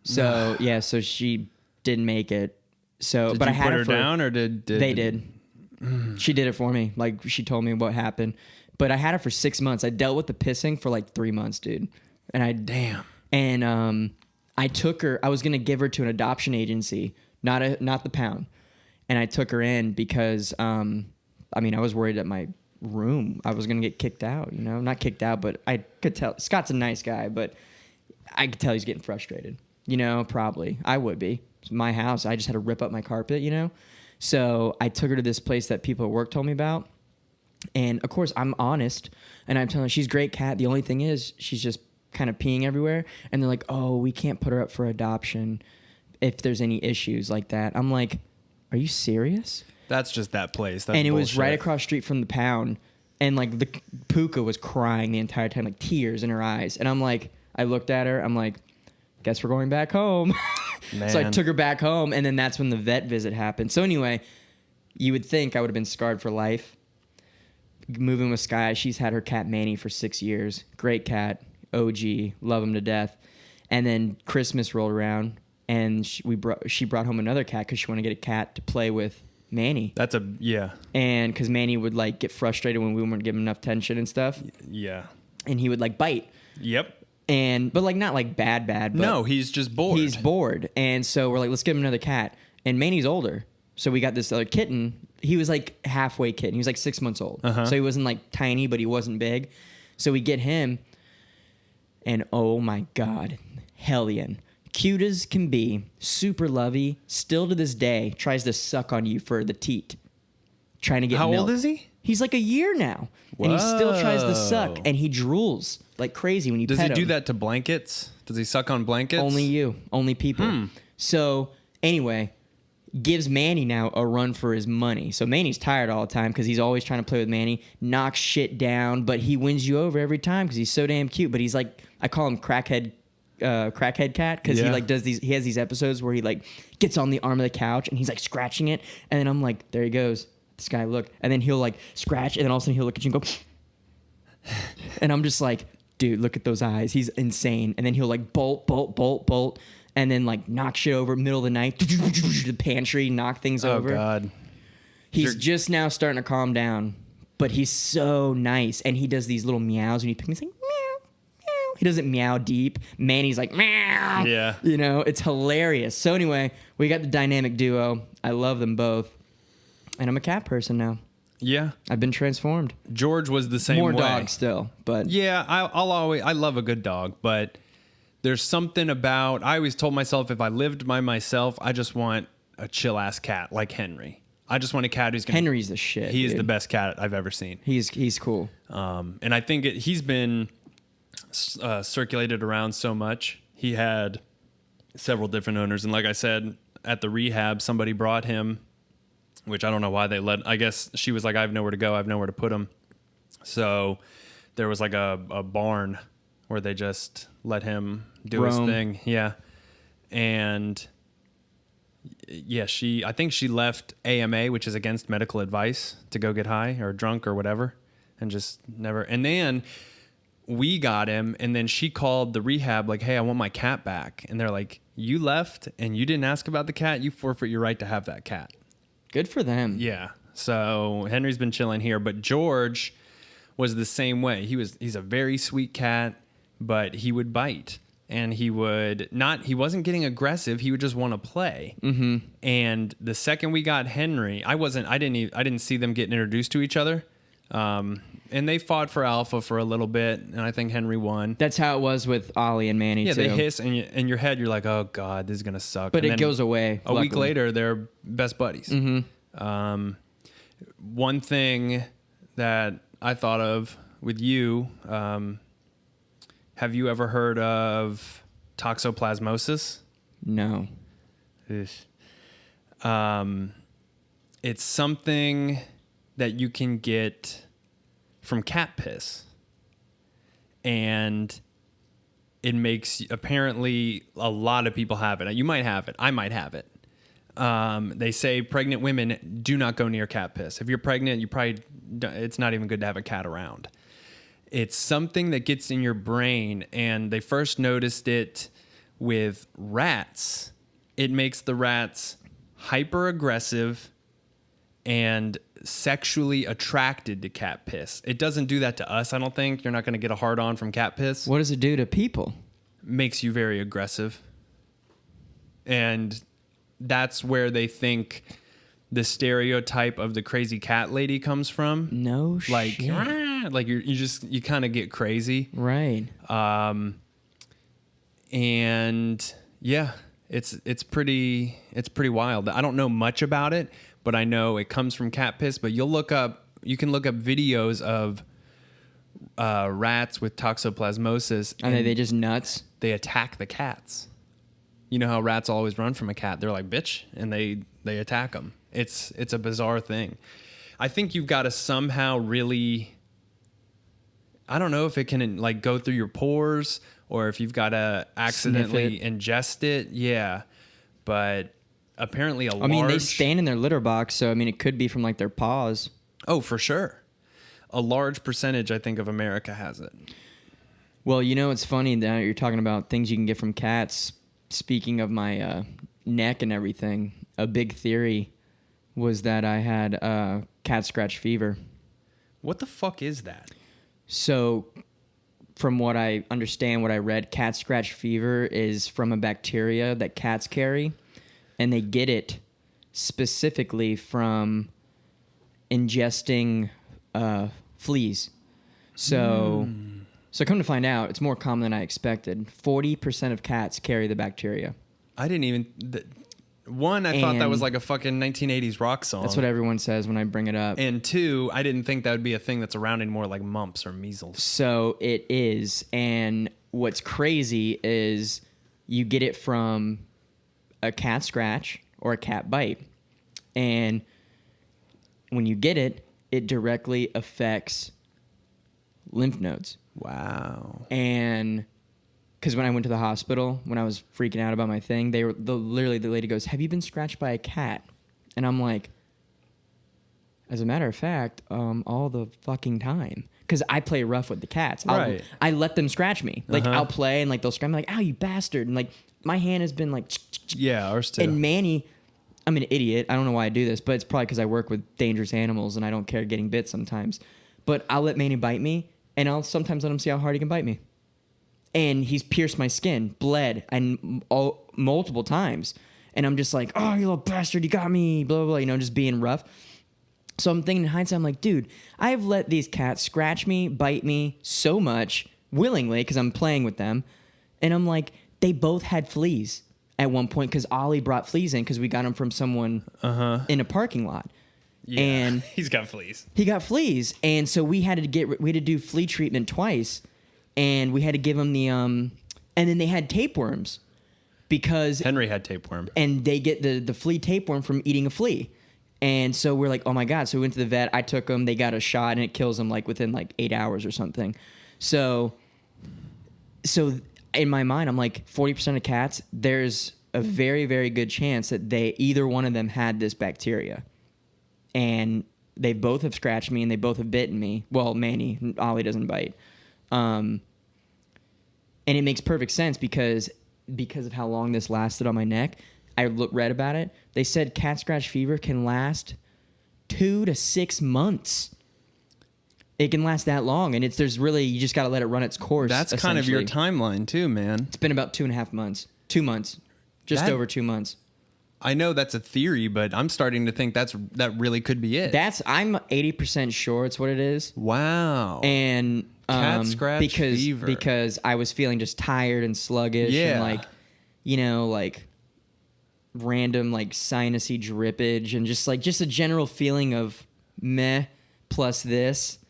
So yeah, so she didn't make it. So, Did but you I had put her down, or did they did? She did it for me. Like she told me what happened. But I had her for 6 months. I dealt with the pissing for like 3 months, dude. And damn. And I took her. I was going to give her to an adoption agency. Not the pound. And I took her in because, I was worried that my room, I was going to get kicked out, not kicked out, but I could tell Scott's a nice guy, but I could tell he's getting frustrated, probably I would be. It's my house. I just had to rip up my carpet, So I took her to this place that people at work told me about. And of course I'm honest and I'm telling her she's a great cat. The only thing is she's just kind of peeing everywhere. And they're like, oh, we can't put her up for adoption if there's any issues like that. I'm like, are you serious? That's just that place. That's and it bullshit. was right across the street from the pound. And like the Puka was crying the entire time, like tears in her eyes. And I'm like, I looked at her. I'm like, guess we're going back home. So I took her back home. And then that's when the vet visit happened. So anyway, you would think I would have been scarred for life. Moving with Sky, she's had her cat Manny for 6 years. Great cat. OG. Love him to death. And then Christmas rolled around. And she brought home another cat because she wanted to get a cat to play with Manny. And because Manny would like get frustrated when we weren't giving enough attention and stuff. Yeah. And he would like bite. Yep. But like not like bad. But no, he's just bored. He's bored. And so we're like, let's give him another cat. And Manny's older. So we got this other kitten. He was like halfway kitten. He was like 6 months old. Uh-huh. So he wasn't like tiny, but he wasn't big. So we get him. And oh my God, hellion. Cute as can be, super lovey, still to this day tries to suck on you for the teat. Trying to get How milk. old is he? He's like a year now. Whoa. And he still tries to suck. And he drools like crazy when you Does pet he him. do that to blankets? Does he suck on blankets? Only you. Only people. So anyway, gives Manny now a run for his money. So Manny's tired all the time because he's always trying to play with Manny. Knocks shit down, but he wins you over every time because he's so damn cute. But he's like, I call him crackhead cat because he like does these. He has these episodes where he like gets on the arm of the couch and he's like scratching it, and then I'm like, there he goes. This guy, look, and then he'll like scratch, and then all of a sudden he'll look at you and go, and I'm just like, dude, look at those eyes. He's insane. And then he'll like bolt, and then like knock shit over middle of the night, the pantry, knock things over. Oh God. He's just now starting to calm down, but he's so nice, and he does these little meows when you pick him. He's like meow, meow. He doesn't meow deep. Manny's like meow. Yeah. It's hilarious. So anyway, we got the dynamic duo. I love them both, and I'm a cat person now. Yeah. I've been transformed. George was the same way. More dog still, but yeah, I love a good dog, but there's something about, I always told myself if I lived by myself, I just want a chill ass cat like Henry. I just want a cat who's Henry's the shit. He is dude. the best cat I've ever seen. He's cool. And I think he's been circulated around so much. He had several different owners, and like I said, at the rehab, somebody brought him, which I don't know why they let. I guess she was like, "I have nowhere to go. I have nowhere to put him." So there was like a barn where they just let him do his thing. Yeah, and yeah, I think she left AMA, which is against medical advice, to go get high or drunk or whatever, and just never. And then we got him, and then she called the rehab like, "Hey, I want my cat back." And they're like, "You left and you didn't ask about the cat. You forfeit your right to have that cat." Good for them. Yeah. So Henry's been chilling here, but George was the same way. He's a very sweet cat, but he would bite. And he wasn't getting aggressive. He would just want to play. Mm-hmm. And the second we got Henry, I didn't see them getting introduced to each other. And they fought for alpha for a little bit, and I think Henry won. That's how it was with Ollie and Manny, too. They hiss, and in your head, you're like, oh, God, this is going to suck. But it goes away. A week later, they're best buddies. Mm-hmm. One thing that I thought of with you, have you ever heard of toxoplasmosis? No. It's something that you can get from cat piss, and it makes, apparently a lot of people have it. You might have it. I might have it. They say pregnant women do not go near cat piss. If you're pregnant, it's not even good to have a cat around. It's something that gets in your brain, and they first noticed it with rats. It makes the rats hyper aggressive and sexually attracted to cat piss. It doesn't do that to us, I don't think. You're not going to get a hard on from cat piss. What does it do to people? Makes you very aggressive. And that's where they think the stereotype of the crazy cat lady comes from. No like, shit. Like you kind of get crazy. Right. And yeah, it's pretty wild. I don't know much about it, but I know it comes from cat piss. But you can look up videos of rats with toxoplasmosis. And are they just nuts? They attack the cats. You know how rats always run from a cat? They're like, bitch, and they attack them. It's a bizarre thing. I think you've got to somehow really, I don't know if it can like go through your pores or if you've got to accidentally ingest it. Yeah. But apparently they stand in their litter box, so I mean it could be from like their paws. Oh, for sure. A large percentage, I think, of America has it. Well, it's funny that you're talking about things you can get from cats. Speaking of my neck and everything, a big theory was that I had cat scratch fever. What the fuck is that? So, from what I understand, what I read, cat scratch fever is from a bacteria that cats carry, and they get it specifically from ingesting fleas. So come to find out, it's more common than I expected. 40% of cats carry the bacteria. I didn't even... I thought that was like a fucking 1980s rock song. That's what everyone says when I bring it up. And two, I didn't think that would be a thing that's around anymore, like mumps or measles. So it is. And what's crazy is you get it from a cat scratch or a cat bite. And when you get it, it directly affects lymph nodes. Wow. And because when I went to the hospital, when I was freaking out about my thing, literally the lady goes, "Have you been scratched by a cat?" And I'm like, as a matter of fact, all the fucking time. Because I play rough with the cats. Right. I let them scratch me. Like, I'll play and like they'll scratch me like, "Ow, you bastard." And like my hand has been like... Yeah, ours too. And Manny, I'm an idiot. I don't know why I do this, but it's probably because I work with dangerous animals and I don't care getting bit sometimes. But I'll let Manny bite me, and I'll sometimes let him see how hard he can bite me. And he's pierced my skin, bled, and multiple times. And I'm just like, "Oh, you little bastard, you got me," blah, blah, blah, just being rough. So I'm thinking in hindsight, I'm like, dude, I've let these cats scratch me, bite me so much willingly because I'm playing with them. And I'm like, they both had fleas at one point because Ollie brought fleas in because we got them from someone in a parking lot. Yeah, and he's got fleas. He got fleas, and so we had to do flea treatment twice, and we had to give him the and then they had tapeworms because Henry had tapeworm, and they get the flea tapeworm from eating a flea, and so we're like, oh my god! So we went to the vet. I took them. They got a shot, and it kills them like within like 8 hours or something. So in my mind, I'm like 40% of cats. There's a very very good chance that either one of them had this bacteria. And they both have scratched me and they both have bitten me. Well, Manny, Ollie doesn't bite. And it makes perfect sense because of how long this lasted on my neck. I read about it. They said cat scratch fever can last 2 to 6 months. It can last that long. And you just got to let it run its course. That's kind of your timeline too, man. It's been about 2.5 months. 2 months. Just over 2 months. I know that's a theory, but I'm starting to think that really could be it. I'm 80% sure it's what it is. Wow. And cat scratch fever. Because I was feeling just tired and sluggish and like random like sinusy drippage and just a general feeling of meh plus this,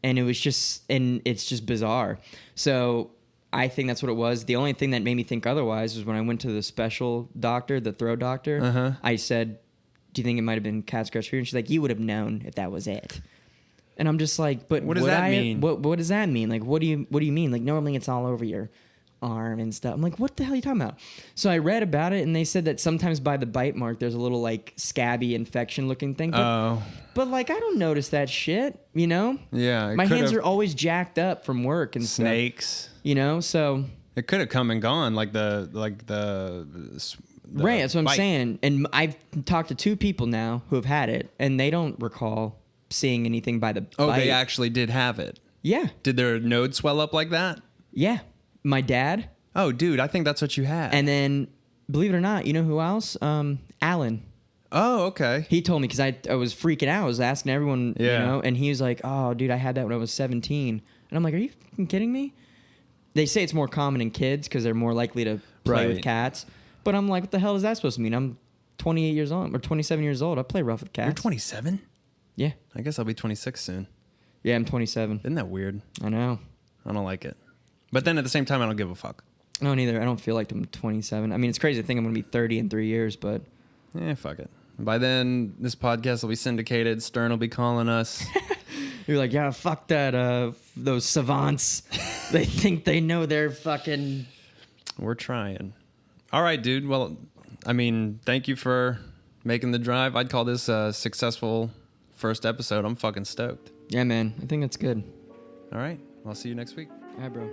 and it's just bizarre. So I think that's what it was. The only thing that made me think otherwise was when I went to the special doctor, the throat doctor. I said, do you think it might have been cat scratch fever? And she's like, you would have known if that was it. And I'm just like, but what does that mean? What does that mean? Like, what do you mean? Like, normally it's all over your arm and stuff. I'm like, what the hell are you talking about? So I read about it, and they said that sometimes by the bite mark, there's a little like scabby infection looking thing. But like, I don't notice that shit, you know? Yeah. My hands are always jacked up from work and snakes. Stuff, you know, so it could have come and gone, like the right. That's what I'm saying. And I've talked to 2 people now who have had it, and they don't recall seeing anything by the bite. They actually did have it. Yeah. Did their node swell up like that? Yeah. My dad. Oh, dude, I think that's what you had. And then, believe it or not, you know who else? Alan. Oh, okay. He told me because I was freaking out. I was asking everyone, you know, and he was like, oh, dude, I had that when I was 17. And I'm like, are you fucking kidding me? They say it's more common in kids because they're more likely to play with cats. But I'm like, what the hell is that supposed to mean? I'm 28 years old or 27 years old. I play rough with cats. You're 27? Yeah. I guess I'll be 26 soon. Yeah, I'm 27. Isn't that weird? I know. I don't like it. But then at the same time, I don't give a fuck. No, neither. I don't feel like I'm 27. I mean, it's crazy to think I'm going to be 30 in 3 years, but... fuck it. By then, this podcast will be syndicated. Stern will be calling us. You're like, yeah, fuck that. Those savants. They think they know their fucking... We're trying. All right, dude. Well, I mean, thank you for making the drive. I'd call this a successful first episode. I'm fucking stoked. Yeah, man. I think that's good. All right. I'll see you next week. All right, bro.